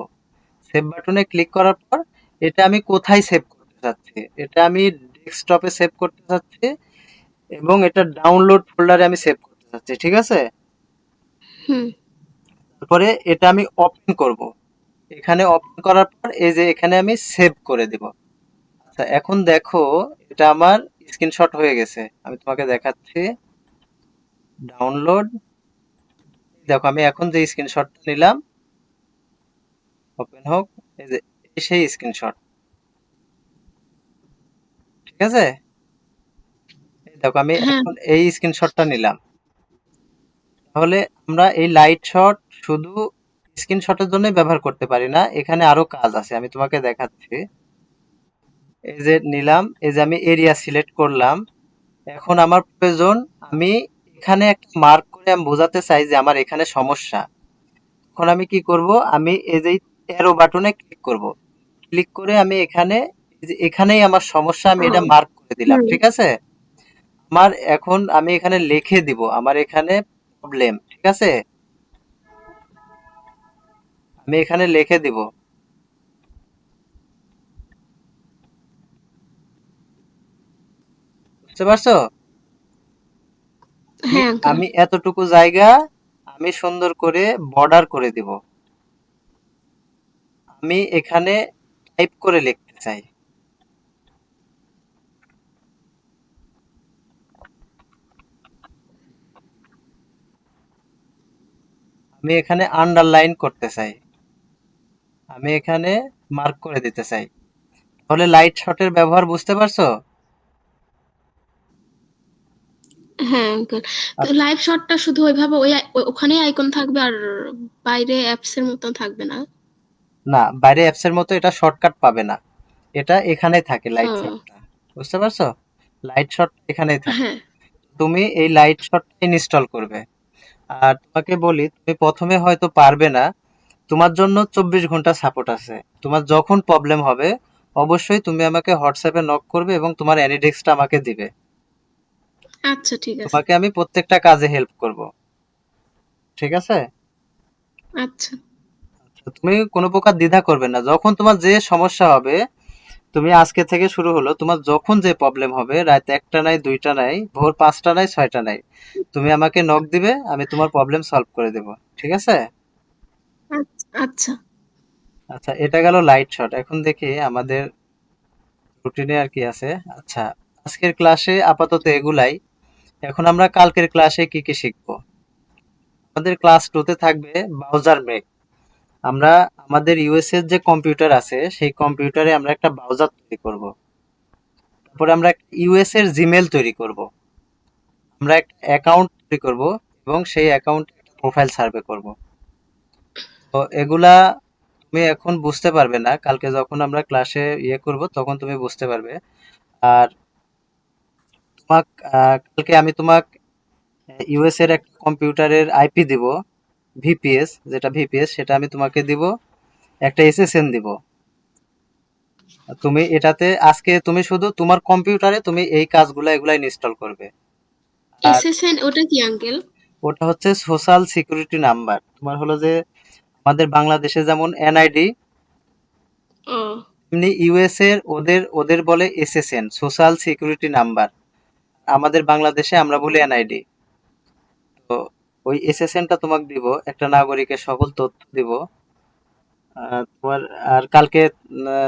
সেভ বাটনে ক্লিক করার পর এটা আমি কোথায় সেভ করতে চাচ্ছি? এটা আমি ডেস্কটপে সেভ করতে চাচ্ছি এবং এটা ডাউনলোড ফোল্ডারে আমি সেভ করতে চাচ্ছি, ঠিক আছে? হুম। তারপরে এটা আমি ওপেন করব। এখানে ওপেন করার পর এই যে এখানে আমি সেভ করে দেব। তা এখন দেখো এটা আমার স্ক্রিনশট হয়ে গেছে, আমি তোমাকে দেখাচ্ছি। ডাউনলোড, দেখো আমি এখন যে স্ক্রিনশটটা নিলাম, ওপেন হোক, এই যে এই সেই স্ক্রিনশট, ঠিক আছে? এই দেখো আমি হ্যাঁ এখন এই স্ক্রিনশটটা নিলাম। তাহলে আমরা এই লাইট শট শুধু স্ক্রিনশটের জন্যই ব্যবহার করতে পারি না, এখানে আরো কাজ আছে, আমি তোমাকে দেখাচ্ছি। এই যে নিলাম, এই যে আমি এরিয়া সিলেক্ট করলাম। এখন আমার প্রয়োজন, আমি এখানে একটা মার্ক করে আমি বোঝাতে চাই যে আমার এখানে সমস্যা। এখন আমি কি করব, আমি এই যে অ্যারো বাটনে ক্লিক করব। ক্লিক করে আমি এখানে, এই যে এখানেই আমার সমস্যা, আমি এটা মার্ক করে দিলাম, হুম ঠিক আছে? আমার এখন আমি এখানে লিখে দিব আমার এখানে প্রবলেম, ঠিক আছে? আমি এখানে লিখে দিব, বুঝতে পারছো? আমি হ্যাঁ আঙ্কেল। আমি এতটুকু জায়গা আমি সুন্দর করে বর্ডার করে দিব। আমি এখানে টাইপ করে লিখতে চাই। আমি এখানে আন্ডারলাইন করতে চাই। আমি এখানে মার্ক করে দিতে চাই। তাহলে লাইট শটের ব্যবহার বুঝতে পারছো? হ্যাঁ আঙ্কেল। তো আচ্ছা, লাইভ শটটা শুধু ওইভাবে ওখানেই আইকন থাকবে আর বাইরে অ্যাপস এর মতন থাকবে না? না, বাইরে অ্যাপসের মতো এটা শর্টকাট পাবে না। এটা এখানেই থাকে লাইট ও শটটা। বুঝতে পারছো? লাইট শট এখানেই থাকে। হ্যাঁ। তুমি এই লাইট শটটা ইনস্টল করবে। আর তোমাকে বলি, তুমি প্রথমে হয়তো পারবে না। তোমার জন্য 24 ঘন্টা সাপোর্ট আছে। তোমার যখন প্রবলেম হবে অবশ্যই তুমি আমাকে হোয়াটসঅ্যাপে নক করবে এবং তোমার অ্যানিডেস্কটা আমাকে দিবে। আচ্ছা ঠিক আছে। তোমাকে আমি প্রত্যেকটা কাজে হেল্প করব। ঠিক আছে? আচ্ছা। তো তুমি কোনো প্রকার দ্বিধা করবে না। যখন তোমার যে সমস্যা হবে, তুমি আজকে থেকে শুরু হলো, তোমার যখন যে প্রবলেম হবে, রাত 1টা নাই, 2টা নাই, ভোর 5টা নাই, 6টা নাই, তুমি আমাকে নক দিবে, আমি তোমার প্রবলেম সলভ করে দেব। ঠিক আছে? আচ্ছা আচ্ছা। আচ্ছা, এটা গেল লাইট শট। এখন দেখি আমাদের রুটিনে আর কি আছে। আচ্ছা, আজকের ক্লাসে আপাতত এগুলাই। এখন আমরা কালকের ক্লাসে কি কি শিখবো? আমাদের ক্লাস 2 তে থাকবে ব্রাউজার মেক। আমরা আমাদের ইউএস এর যে কম্পিউটার আছে সেই কম্পিউটারে আমরা একটা ব্রাউজার তৈরি করব। তারপরে আমরা ইউএস এর জিমেল তৈরি করব। আমরা একটা অ্যাকাউন্ট তৈরি করব এবং সেই অ্যাকাউন্টে একটা প্রোফাইল সার্ভে করব। তো এগুলা তুমি এখন বুঝতে পারবে না, কালকে যখন আমরা ক্লাসে ইয়ে করব তখন তুমি বুঝতে পারবে। আর তোমাক কালকে আমি তোমাক ইউএস এর একটা কম্পিউটারের আইপি দিব, ভিপিএস, যেটা ভিপিএস সেটা আমি তোমাকে দিব, একটা এসএসএন দিব। তুমি এটাতে আজকে তুমি শুধু তোমার কম্পিউটারে তুমি এই কাজগুলা এগুলা ইনস্টল করবে। আর এসএসএন ওটা কি আঙ্কেল? ওটা হচ্ছে সোশ্যাল সিকিউরিটি নাম্বার। তোমার হলো যে আমাদের বাংলাদেশে যেমন এনআইডি, ও এমনি ইউএস এর ওদের ওদের বলে এসএসএন, সোশ্যাল সিকিউরিটি নাম্বার। আমাদের বাংলাদেশে আমরা বলি এনআইডি। তো ওই এসএসএনটা তোমাকে দিব, একটা নাগরিকের সকল তথ্য দিব। তোমার আর কালকে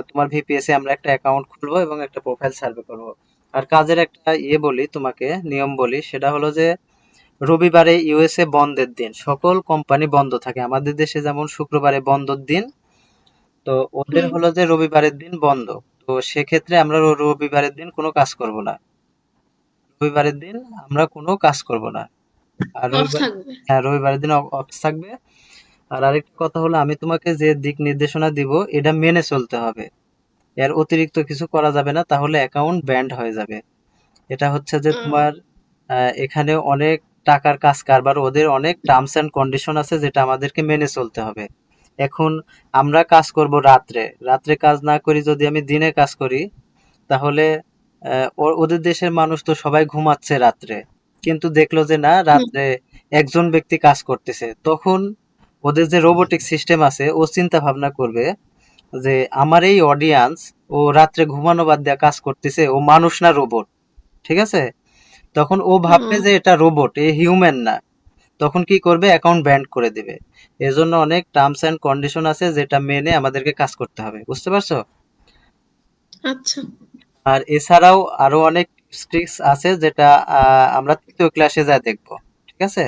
তোমার ভিপিএস এ আমরা একটা অ্যাকাউন্ট খুলবো এবং একটা প্রোফাইল সার্ভে করব। আর কাজের একটা ইয়ে বলি তোমাকে, নিয়ম বলি, সেটা হলো যে রবিবারে ইউএসএ বন্ধের দিন, সকল কোম্পানি বন্ধ থাকে। আমাদের দেশে যেমন শুক্রবারে বন্ধের দিন, তো ওদের হুম। হলো যে রবিবারের দিন বন্ধ। তো সেক্ষেত্রে আমরা রবিবারের দিন কোনো কাজ করব না। রবিবারের দিন আমরা কোনো কাজ করব না। আর অফ রবিবার, থাকবে? হ্যাঁ রবিবারের দিন অফ থাকবে। আর আরেকটা কথা হলো, আমি তোমাকে যে দিক নির্দেশনা দিব এটা মেনে চলতে হবে। এর অতিরিক্ত কিছু করা যাবে না, তাহলে অ্যাকাউন্ট ব্যান্ড হয়ে যাবে। এটা হচ্ছে যে তোমার এখানে অনেক টাকার কাজ কারবার, ওদের অনেক টার্মস এন্ড কন্ডিশন আছে যেটা আমাদেরকে মেনে চলতে হবে। এখন আমরা কাজ করব রাত্রে, রাত্রে কাজ না করি যদি আমি দিনে কাজ করি, তাহলে ওদের দেশের মানুষ তো সবাই ঘুমাচ্ছে রাত্রে, কিন্তু দেখলো যে না, হুম রাত্রে একজন ব্যক্তি কাজ করতেছে, তখন ওদের যে রোবোটিক সিস্টেম আছে ও চিন্তা ভাবনা করবে যে আমার এই অডিয়েন্স, ও রাত্রে ঘুমানো বাদ দিয়ে কাজ করতেছে, ও মানুষ না রোবট, ঠিক আছে? তখন ও ভাববে ও যে এটা রোবট, এ হিউম্যান না। তখন কি করবে, অ্যাকাউন্ট ব্যান্ড করে দিবে। এজন্য অনেক টার্মস এন্ড কন্ডিশন আছে যেটা মেনে আমাদেরকে কাজ করতে হবে, বুঝতে পারছো? আচ্ছা। আর এছাড়াও আরো অনেক ট্রিক্স আছে যেটা আমরা তৃতীয় ক্লাসে যা দেখবো, ঠিক আছে?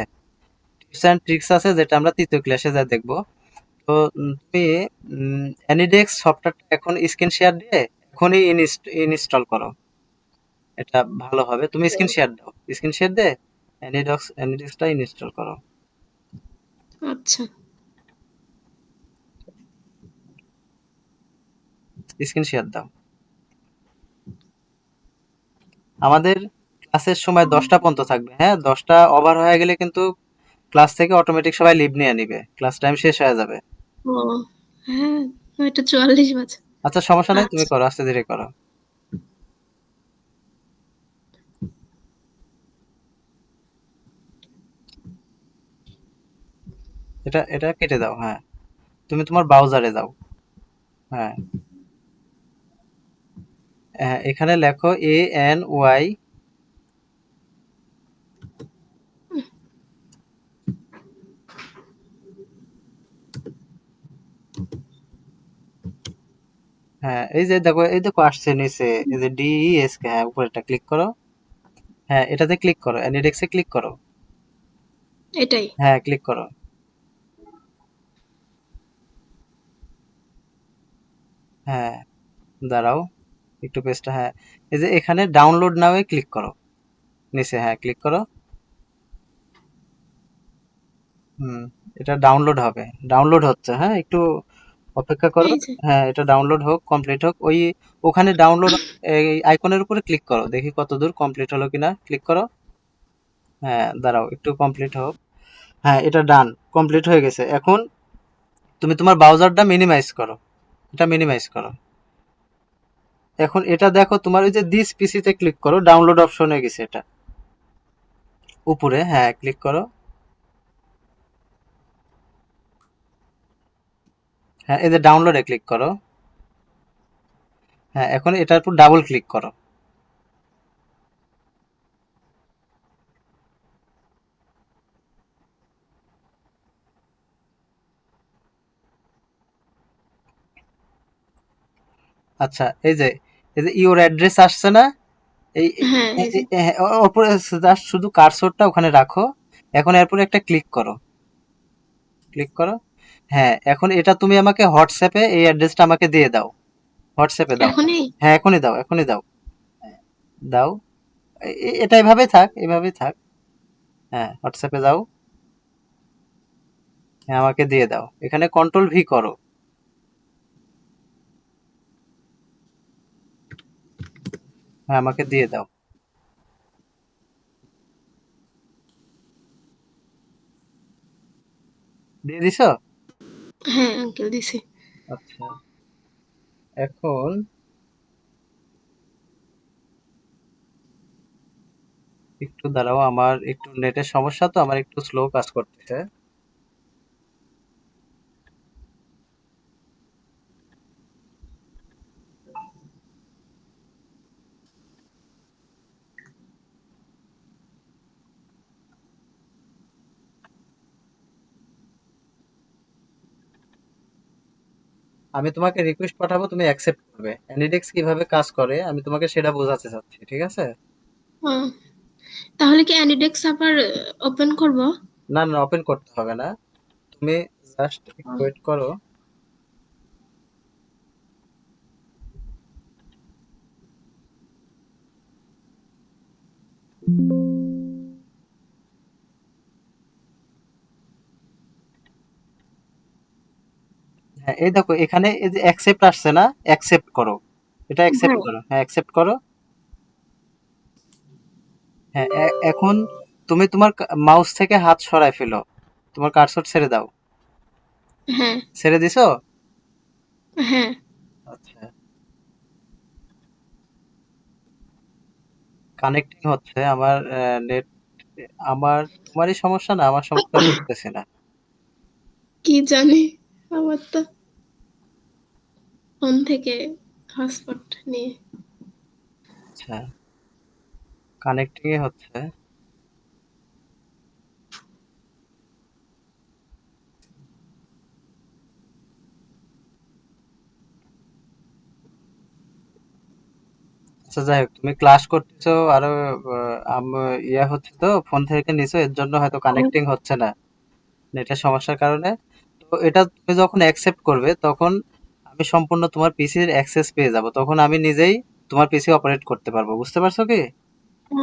টিপস অ্যান্ড ট্রিক্স আছে যেটা আমরা তৃতীয় ক্লাসে যা দেখবো। তো তুমি অ্যানিডেক্স সফটওয়্যারটা এখন স্ক্রিন শেয়ার দিয়ে এখনই ইনস্টল করো, এটা ভালো হবে। তুমি স্ক্রিন শেয়ার দাও, স্ক্রিন শেয়ার দে অ্যানিডেক্সটা ইনস্টল করো। আচ্ছা। স্ক্রিন শেয়ার দাও। আমাদের ক্লাসের সময় 10টা পর্যন্ত থাকবে, হ্যাঁ? 10টা ওভার হয়ে গেলে কিন্তু ক্লাস থেকে অটোমেটিক সবাই লিভ নিয়ে নিবে, ক্লাস টাইম শেষ হয়ে যাবে। ও হ্যাঁ, 9:44 বাজে। আচ্ছা, সমস্যা নাই, তুমি আচ্ছা। করো, আস্তে ধীরে করো। এটা এটা কেটে দাও, হ্যাঁ। তুমি তোমার ব্রাউজারে যাও। হ্যাঁ, হ্যাঁ, এখানে লেখো ANY। হ্যাঁ, এই দেখো আসছে নিচে, এই যে DESK, হ্যাঁ, উপরেরটা ক্লিক করো। হ্যাঁ, এটাতে ক্লিক করো, অ্যানিডেক্সে ক্লিক করো। এটাই। হ্যাঁ, ক্লিক করো। হ্যাঁ, দাঁড়াও, একটু পেজটা, হ্যাঁ, এই যে এখানে ডাউনলোড নাও ক্লিক করো, নিচে, হ্যাঁ, ক্লিক করো। হুম, এটা ডাউনলোড হবে, ডাউনলোড হচ্ছে, হ্যাঁ, একটু অপেক্ষা করো। এই যে। হ্যাঁ, এটা ডাউনলোড হোক, কমপ্লিট হোক। ওখানে ডাউনলোড এই আইকনের উপরে ক্লিক করো, দেখি কত দূর কমপ্লিট হলো কিনা, ক্লিক করো। হ্যাঁ, দাঁড়াও একটু কমপ্লিট হোক। হ্যাঁ, এটা ডান, কমপ্লিট হয়ে গেছে। এখন তুমি তোমার ব্রাউজারটা মিনিমাইজ করো, এটা মিনিমাইজ করো। এখন এটা দেখো, তোমার ওই যে দিস পিসিতে ক্লিক করো, ডাউনলোড অপশনে গেছে এটা উপরে, হ্যাঁ, ক্লিক করো। হ্যাঁ, এই যে ডাউনলোডে ক্লিক করো। হ্যাঁ, এখন এটার উপর ডাবল ক্লিক করো। আচ্ছা, এই যে ইওর অ্যাড্রেস আসছে না? এই হ্যাঁ, এই যে। ওর উপরে জাস্ট শুধু কার্সরটা ওখানে রাখো। এখন এরপরে একটা ক্লিক করো, ক্লিক করো। হ্যাঁ, এখন এটা তুমি আমাকে হোয়াটসঅ্যাপে এই অ্যাড্রেসটা আমাকে দিয়ে দাও, হোয়াটসঅ্যাপে দাও। এখনই? হ্যাঁ, এখনই দাও, এখনই দাও, দাও। এটা এভাবেই থাক, এভাবেই থাক। হ্যাঁ, হোয়াটসঅ্যাপে যাও। হ্যাঁ, আমাকে দিয়ে দাও, এখানে কন্ট্রোল V করো। হ্যাঁ, আমাকে দিয়ে দাও। দিয়ে দিছো? হ্যাঁ, আঙ্কেল দিছে। আচ্ছা, এখন একটু দাঁড়াও, আমার একটু নেটের সমস্যা, তো আমার একটু স্লো কাজ করতেছে। আমি তোমাকে রিকোয়েস্ট পাঠাবো, তুমি অ্যাকসেপ্ট করবে। অ্যানিডেক্স কিভাবে কাজ করে আমি তোমাকে সেটা বোঝাতে চাচ্ছি, ঠিক আছে? ও, তাহলে কি অ্যানিডেক্স আবার ওপেন করব? না, না, ওপেন করতে হবে না, তুমি জাস্ট একটু ওয়েট করো। হ্যাঁ, এই দেখো এখানে এই যে অ্যাকসেপ্ট আসছে না, অ্যাকসেপ্ট করো, এটা অ্যাকসেপ্ট হ্যাঁ, করো, হ্যাঁ, অ্যাকসেপ্ট করো। হ্যাঁ, এখন তুমি তোমার মাউস থেকে হাত সরায় ফেলো, তোমার কার্সর ছেড়ে দাও। হ্যাঁ, ছেড়ে দিছো? হ্যাঁ। আচ্ছা, কানেক্টিং হচ্ছে আমার নেট। আমার তোমারই সমস্যা না, আমার সমস্যা বুঝতেছি না। কি জানি, আমার তো ফোন থেকে হটস্পট নিয়ে। আচ্ছা, কানেক্টিং হচ্ছে। আচ্ছা যাই হোক, তুমি ক্লাস করতেছো আর ইয়া হচ্ছে তো ফোন থেকে নিছো, এর জন্য হয়তো ও, কানেক্টিং হচ্ছে না নেটের সমস্যার কারণে। তো এটা তুমি যখন অ্যাকসেপ্ট করবে তখন আমি সম্পূর্ণ তোমার পিসির অ্যাক্সেস পেয়ে যাব, তখন আমি নিজেই তোমার পিসি অপারেট করতে পারবো। বুঝতে পারছো কি? ও,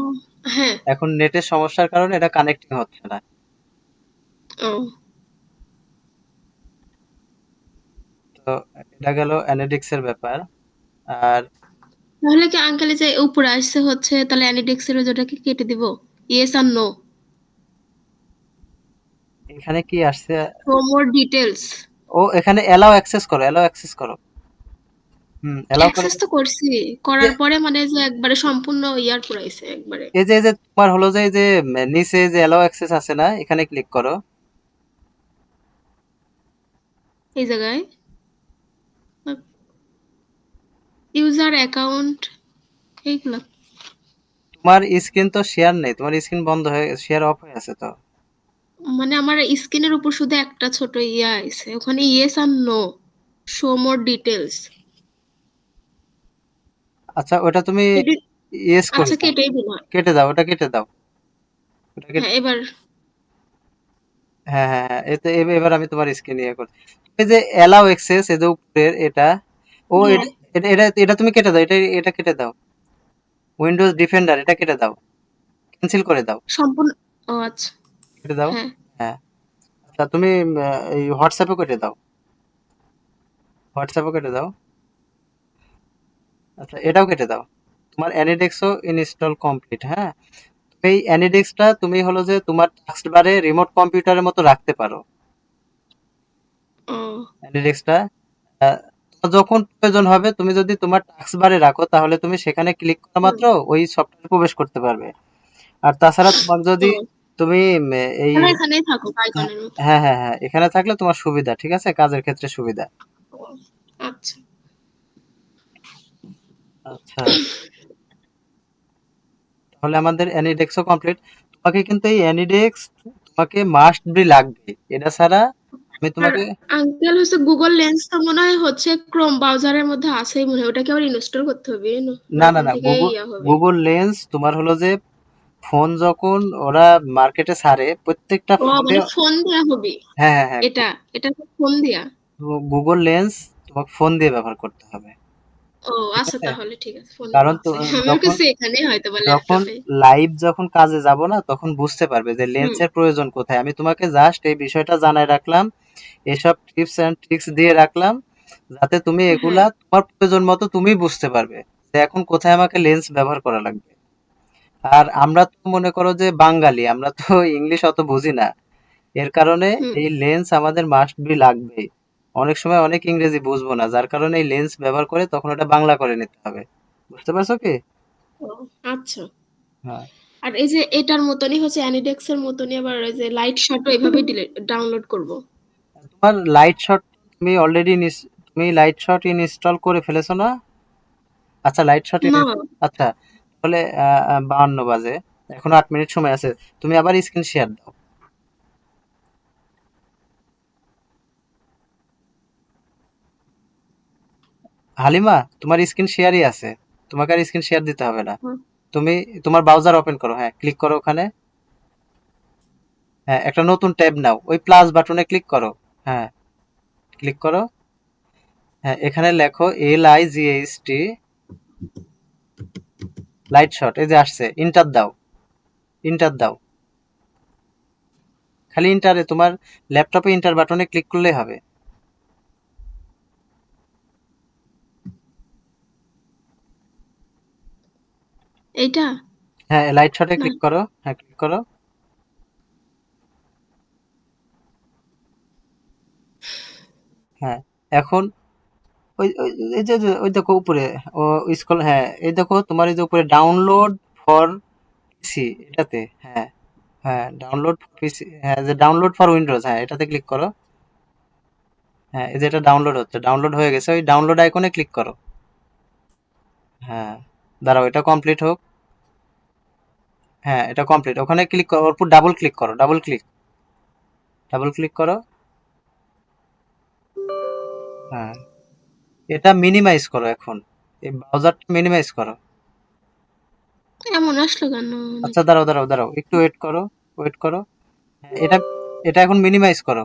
হ্যাঁ। এখন নেটের সমস্যার কারণে এটা কানেক্টিং হচ্ছে না। ও, তো এটা গেল অ্যানালিটিক্স এর ব্যাপার। আর তাহলে কি আঙ্কেল যে উপরে আসছে হচ্ছে তাহলে অ্যানিডেক্সের ওটাকে কেটে দিব? ইয়েস আর নো? এখানে কি আসছে? Show more details. ও এখানে অ্যালাউ অ্যাক্সেস করো, অ্যালাউ অ্যাক্সেস করো। অ্যালাউ করে অ্যাক্সেস তো করছি, যে করার পরে মানে যে একবারে সম্পূর্ণ ইয়ার পুরাইছে একবারে। এই যে তোমার হলো যে এই যে নিচে যে অ্যালাউ অ্যাক্সেস আছে না, এখানে ক্লিক করো। এই জায়গায় ইউজার অ্যাকাউন্ট এইগুলা। তোমার স্ক্রিন তো শেয়ার নেই, তোমার স্ক্রিন বন্ধ হয়ে, শেয়ার অফ হয়ে আছে তো। মানে আমার স্ক্রিনের উপর শুধু একটা ছোট ইয়া আছে, ওখানে ইয়েস আর নো, শো মোর ডিটেলস। আচ্ছা ওটা তুমি এটি ইয়েস করে আচ্ছা, দাও, কেটেই দিলাম। কেটে দাও, ওটা কেটে দাও, ওটা কেটে। হ্যাঁ, এবার হ্যাঁ হ্যাঁ হ্যাঁ, এতে এবার আমি তোমার স্ক্রিন ইয়ে করছি। এই যে অ্যালাউ অ্যাক্সেস, এই যে উপরের এটা, ও হ্যাঁ, এটা এটা এটা এটা তুমি কেটে দাও, এটা কেটে দাও। উইন্ডোজ ডিফেন্ডার এটা কেটে দাও, ক্যান্সেল করে দাও, সম্পূর্ণ। ও আচ্ছা। কেটে দাও। হ্যাঁ, হ্যাঁ। আচ্ছা তুমি এই হোয়াটসঅ্যাপে কেটে দাও, হোয়াটসঅ্যাপে কেটে দাও। আচ্ছা এটাও কেটে দাও। তোমার অ্যানিডেক্সও ইনস্টল কমপ্লিট। হ্যাঁ, এই অ্যানিডেক্সটা তুমি হলো যে তোমার টাস্কবারে রিমোট কম্পিউটারের মতো রাখতে পারো। ও অ্যানিডেক্সটা তোমার যখন প্রয়োজন হবে, তুমি যদি তোমার টাস্কবারে রাখো তাহলে তুমি সেখানে ক্লিক করা হুম, মাত্র ওই সফটওয়্যারে প্রবেশ করতে পারবে। আর তাছাড়া তোমার যদি ও তুমি এই তাহলে এখানেই থাকুক আইকনের মতো। হ্যাঁ হ্যাঁ হ্যাঁ, এখানে থাকলে তোমার সুবিধা, ঠিক আছে, কাজের ক্ষেত্রে সুবিধা। ও আচ্ছা। আচ্ছা, তাহলে আমাদের অ্যানিডেক্সও কমপ্লিট। তোমাকে কিন্তু এই অ্যানিডেক্স তোমাকে মাস্ট বি লাগবে, এটা ছাড়া আমি আর তোমাকে। আঙ্কেল হচ্ছে গুগল লেন্স তো মনে হয় হচ্ছে ক্রোম ব্রাউজারের মধ্যে আছেই মনে হয়, ওটাকে আবার ইনস্টল করতে হবে না না না ওখান না, থেকে গুগল ইয়া হবে? গুগল লেন্স তোমার হলো যে ফোন যখন ওরা মার্কেটে ছাড়ে প্রত্যেকটা ও ফোনে। মানে ফোন দেয়া হবে? হ্যাঁ হ্যাঁ হ্যাঁ, এটা এটা তো ফোন দেয়া? গুগল লেন্স তোমাকে ফোন দিয়ে ব্যবহার করতে হবে, ও ঠিক আচ্ছা, আছে। তাহলে ঠিক আছে, ফোনে তো কারণ তো আছে। আমি যখন কাছে এখানে হয়তো বা যখন ল্যাপটপে। লাইভ যখন কাজে যাব না, তখন বুঝতে পারবে যে হুম, লেন্সের প্রয়োজন কোথায়। আমি তোমাকে জাস্ট এই বিষয়টা জানাই রাখলাম, এসব টিপস এন্ড ট্রিক্স দিয়ে রাখলাম, যাতে তুমি হ্যাঁ, এগুলা তোমার প্রয়োজন মতো তুমি বুঝতে পারবে যে এখন কোথায় আমাকে লেন্স ব্যবহার করা লাগবে। আর আমরা তো মনে করো যে বাঙালি, আমরা তো ইংলিশ অত বুঝি না, এর কারণে হুম, এই লেন্স আমাদের মাস্ট বি লাগবে। অনেক সময় অনেক ইংরেজি বুঝবো না, যার কারণে এই লেন্স ব্যবহার করে তখন ওটা বাংলা করে নিতে হবে। বুঝতে পারছো কি? ও আচ্ছা। হ্যাঁ। আর এই যে এটার মতনই হচ্ছে অ্যানিডেক্স এর মতনই আবার এই যে লাইট শটও এইভাবে ডাউনলোড করব? তোমার লাইট শট তুমি অলরেডি তুমি লাইট শট ইনস্টল করে ফেলেছো না? আচ্ছা লাইট শট না। আচ্ছা, তাহলে 52 বাজে, এখনো 8 মিনিট সময় আছে। তুমি আবার স্ক্রিন শেয়ার দাও। হালিমা, তোমার স্ক্রিন শেয়ারই আছে, তোমাকে আর স্ক্রিন শেয়ার দিতে হবে না। হুম, তুমি তোমার ব্রাউজার ওপেন করো, হ্যাঁ ক্লিক করো ওখানে। হ্যাঁ, একটা নতুন ট্যাব নাও, ওই প্লাস বাটনে ক্লিক করো। হ্যাঁ, ক্লিক করো। হ্যাঁ, এখানে লেখো LIGHT লাইট শট, এই যে আসছে, ইন্টার দাও, ইন্টার দাও। খালি ইন্টারে, তোমার ল্যাপটপে ইন্টার বাটনে ক্লিক করলেই হবে। এইটা হ্যাঁ, লাইট শটে না। ক্লিক করো, হ্যাঁ ক্লিক করো। হ্যাঁ, এখন ওই ওই এই যে ওই দেখো উপরে, ও স্ক্রল, হ্যাঁ এই দেখো তোমার এই যে উপরে ডাউনলোড ফর পিসি, এটাতে, হ্যাঁ হ্যাঁ ডাউনলোড ফর পিসি, হ্যাঁ যে ডাউনলোড ফর উইন্ডোজ, হ্যাঁ এটাতে ক্লিক করো। হ্যাঁ, এই যে এটা ডাউনলোড হচ্ছে, ডাউনলোড হয়ে গেছে, ওই ডাউনলোড আইকনে ক্লিক করো। হ্যাঁ, দাঁড়াও এটা কমপ্লিট হোক। হ্যাঁ এটা কমপ্লিট, ওখানে ক্লিক করো, ওর উপর ডাবল ক্লিক করো, ডাবল ক্লিক, ডাবল ক্লিক করো। হ্যাঁ, এটা মিনিমাইজ করো এখন, এই ব্রাউজারটা মিনিমাইজ করো। এমন আসলো কেন? আচ্ছা দাঁড়াও দাঁড়াও দাঁড়াও, একটু ওয়েট করো, ওয়েট করো। হ্যাঁ, এটা এটা এখন মিনিমাইজ করো।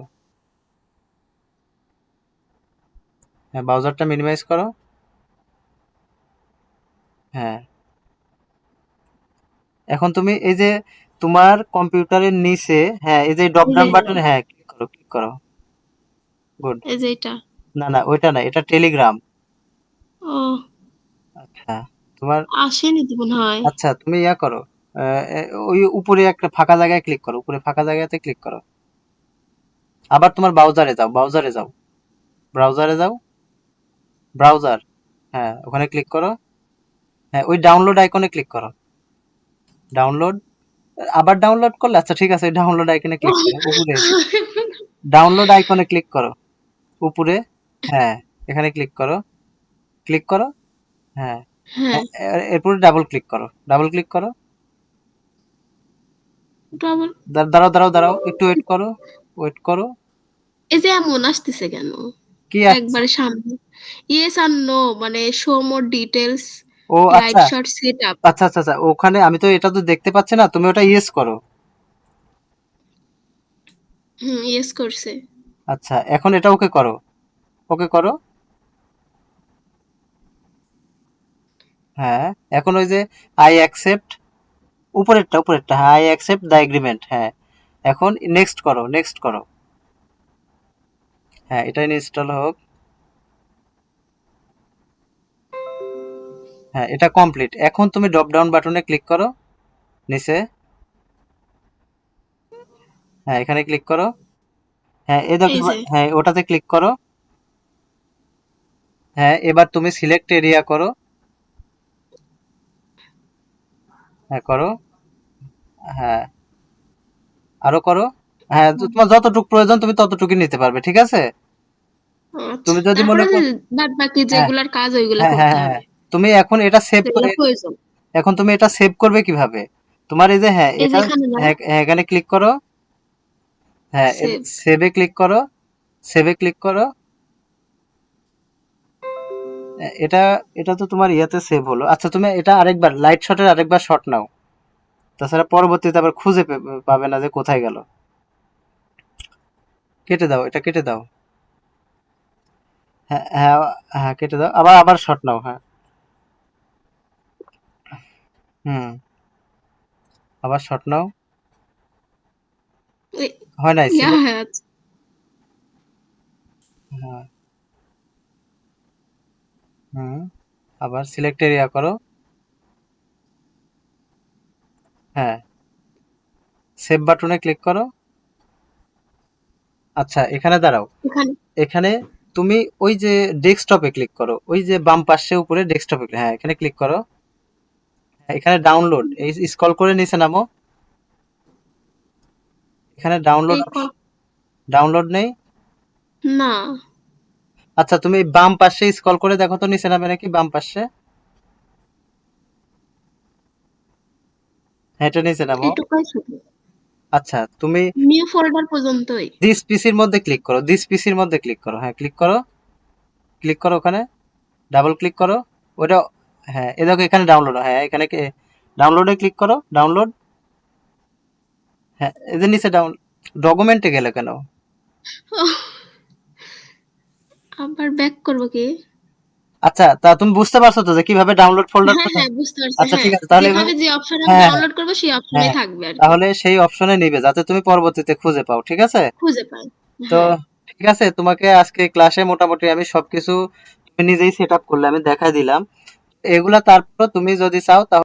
হ্যাঁ, ব্রাউজারটা মিনিমাইজ করো। হ্যাঁ, এখন তুমি এই যে তোমার কম্পিউটারের নিচে, হ্যাঁ এই যে ড্রপ এই যে ডাউন বাটনে, হ্যাঁ ক্লিক করো, ক্লিক করো। গুড। এই যে এটা। না না, ওইটা না, এটা টেলিগ্রাম। ও, আচ্ছা, তোমার, আসেনি তো মনে হয়। আচ্ছা তুমি ইয়া করো, ওই উপরে একটা ফাঁকা জায়গায় ক্লিক করো, উপরে ফাঁকা জায়গাতে ক্লিক করো। আবার তোমার ব্রাউজারে যাও, ব্রাউজারে যাও, ব্রাউজারে যাও, ব্রাউজার, হ্যাঁ ওখানে ক্লিক করো। হ্যাঁ, ওই ডাউনলোড আইকনে ক্লিক করো। ডাউনলোড, আবার ডাউনলোড করলে, আচ্ছা ঠিক আছে, ডাউনলোড আইকনে ক্লিক করো উপরে। ডাউনলোড আইকনে ক্লিক করো উপরে। হ্যাঁ, এখানে ক্লিক করো, ক্লিক করো। হ্যাঁ, হ্যাঁ, এরপরে ডাবল ক্লিক করো, ডাবল ক্লিক করো। ডাবল। দাঁড়াও দাঁড়াও দাঁড়াও, একটু ওয়েট করো, ওয়েট করো। এই যে এমন আসতেছে কেন? কি আসছে? একবারে সামনে ইয়েস আর নো, মানে শো মোর ডিটেলস, ও লাইভ আচ্ছা, শট সেট আপ। আচ্ছা আচ্ছা আচ্ছা, ওখানে আমি তো এটা তো দেখতে পাচ্ছি না, তুমি ওটা ইয়েস করো। হুম, ইয়েস করছে। আচ্ছা, এখন এটা ওকে করো, ওকে করো। হ্যাঁ, এখন ওই যে আই অ্যাকসেপ্ট, উপরেরটা উপরেরটা, হ্যাঁ আই অ্যাকসেপ্ট দ্য এগ্রিমেন্ট, হ্যাঁ। এখন নেক্সট করো, নেক্সট করো। হ্যাঁ, এটা ইনস্টল হোক। হ্যাঁ, এটা কমপ্লিট। এখন তুমি ড্রপ ডাউন বাটনে ক্লিক করো নিচে। হ্যাঁ, এখানে ক্লিক করো। হ্যাঁ, এই দেখো এই যে হ্যাঁ ওটাতে ক্লিক করো। হ্যাঁ, এবার তুমি সিলেক্ট এরিয়া করো। হ্যাঁ করো। হ্যাঁ, আরো করো। হ্যাঁ, তোমার যতটুকু প্রয়োজন তুমি ততটুকুই নিতে পারবে, ঠিক আছে। আচ্ছা, তুমি যদি মনে তারপরে যে করো, বাদ বাকি হ্যাঁ যেগুলার কাজ ওইগুলা হ্যাঁ হ্যাঁ করতে হ্যাঁ হবে, হ্যাঁ। তুমি এখন এটা সেভ যেগুলো করে, প্রয়োজন। এখন তুমি এটা সেভ করবে কিভাবে? তোমার এই যে, হ্যাঁ এই যে এটা, এখানে না, হ্যাঁ হ্যাঁ, এখানে ক্লিক করো। হ্যাঁ, সেভ। সেভে ক্লিক করো, সেভে ক্লিক করো। এটা এটা তো তোমার ইয়াতে সেভ হলো। আচ্ছা, তুমি এটা আরেকবার লাইট শটের আরেকবার শট নাও, তাছাড়া পরবর্তীতে আবার খুঁজে পাবে না যে কোথায় গেল। কেটে দাও, এটা কেটে দাও। হ্যাঁ হ্যাঁ হ্যাঁ, কেটে দাও, আবার আবার শট নাও, হ্যাঁ। হুম, আবার শট নাও। হয় নাই ইয়া সিলেক্ট। হ্যাঁ, আচ্ছা। হ্যাঁ, হুম, আবার সিলেক্ট এরিয়া করো। হ্যাঁ, সেভ বাটনে ক্লিক করো। আচ্ছা, এখানে দাঁড়াও, এখানে এখানে তুমি ওই যে ডেস্কটপে ক্লিক করো, ওই যে বাম পাশে উপরে ডেস্কটপে, হ্যাঁ এখানে ক্লিক করো। হ্যাঁ, এখানে ডাউনলোড, এই স্ক্রল করে নিচে নামো। এখানে ডাউনলোড, এই কল ডাউনলোড নেই। না, আচ্ছা, তুমি বাম পাশে স্ক্রল করে দেখো তো নিচে নামে নাকি বাম পাশে। হ্যাঁ, এটা নিচে নামো। এটুকুই শুধু, আচ্ছা, তুমি নিউ ফোল্ডার পর্যন্তই। দিস পিসির মধ্যে ক্লিক করো, দিস পিসির মধ্যে ক্লিক করো, হ্যাঁ ক্লিক করো, ক্লিক করো ওখানে, ডাবল ক্লিক করো। ওটা, হ্যাঁ এ দেখো এখানে ডাউনলোড, হ্যাঁ এখানে ডাউনলোডে ক্লিক করো, ডাউনলোড। হ্যাঁ, এদের নিচে ডাউন, ডকুমেন্টে গেলে কেন? ওহ, আবার ব্যাক করবো কি? আচ্ছা, তা তুমি বুঝতে পারছো তো যে কিভাবে ডাউনলোড ফোল্ডার হ্যাঁ করতে? হ্যাঁ, বুঝতে পারছি। আচ্ছা ঠিক হ্যাঁ, আছে, তাহলে যেভাবে যে অপশনে আমি হ্যাঁ হ্যাঁ ডাউনলোড করবো সেই অপশনেই হ্যাঁ, থাকবে আর কি, তাহলে সেই অপশনে নিবে যাতে তুমি পরবর্তীতে খুঁজে পাও, ঠিক আছে। খুঁজে পাই। তো হ্যাঁ। ঠিক আছে, তোমাকে আজকে ক্লাসে মোটামুটি আমি সবকিছু তুমি নিজেই সেট আপ করলে আমি দেখাই দিলাম। এগুলা তারপর তুমি যদি চাও তাহলে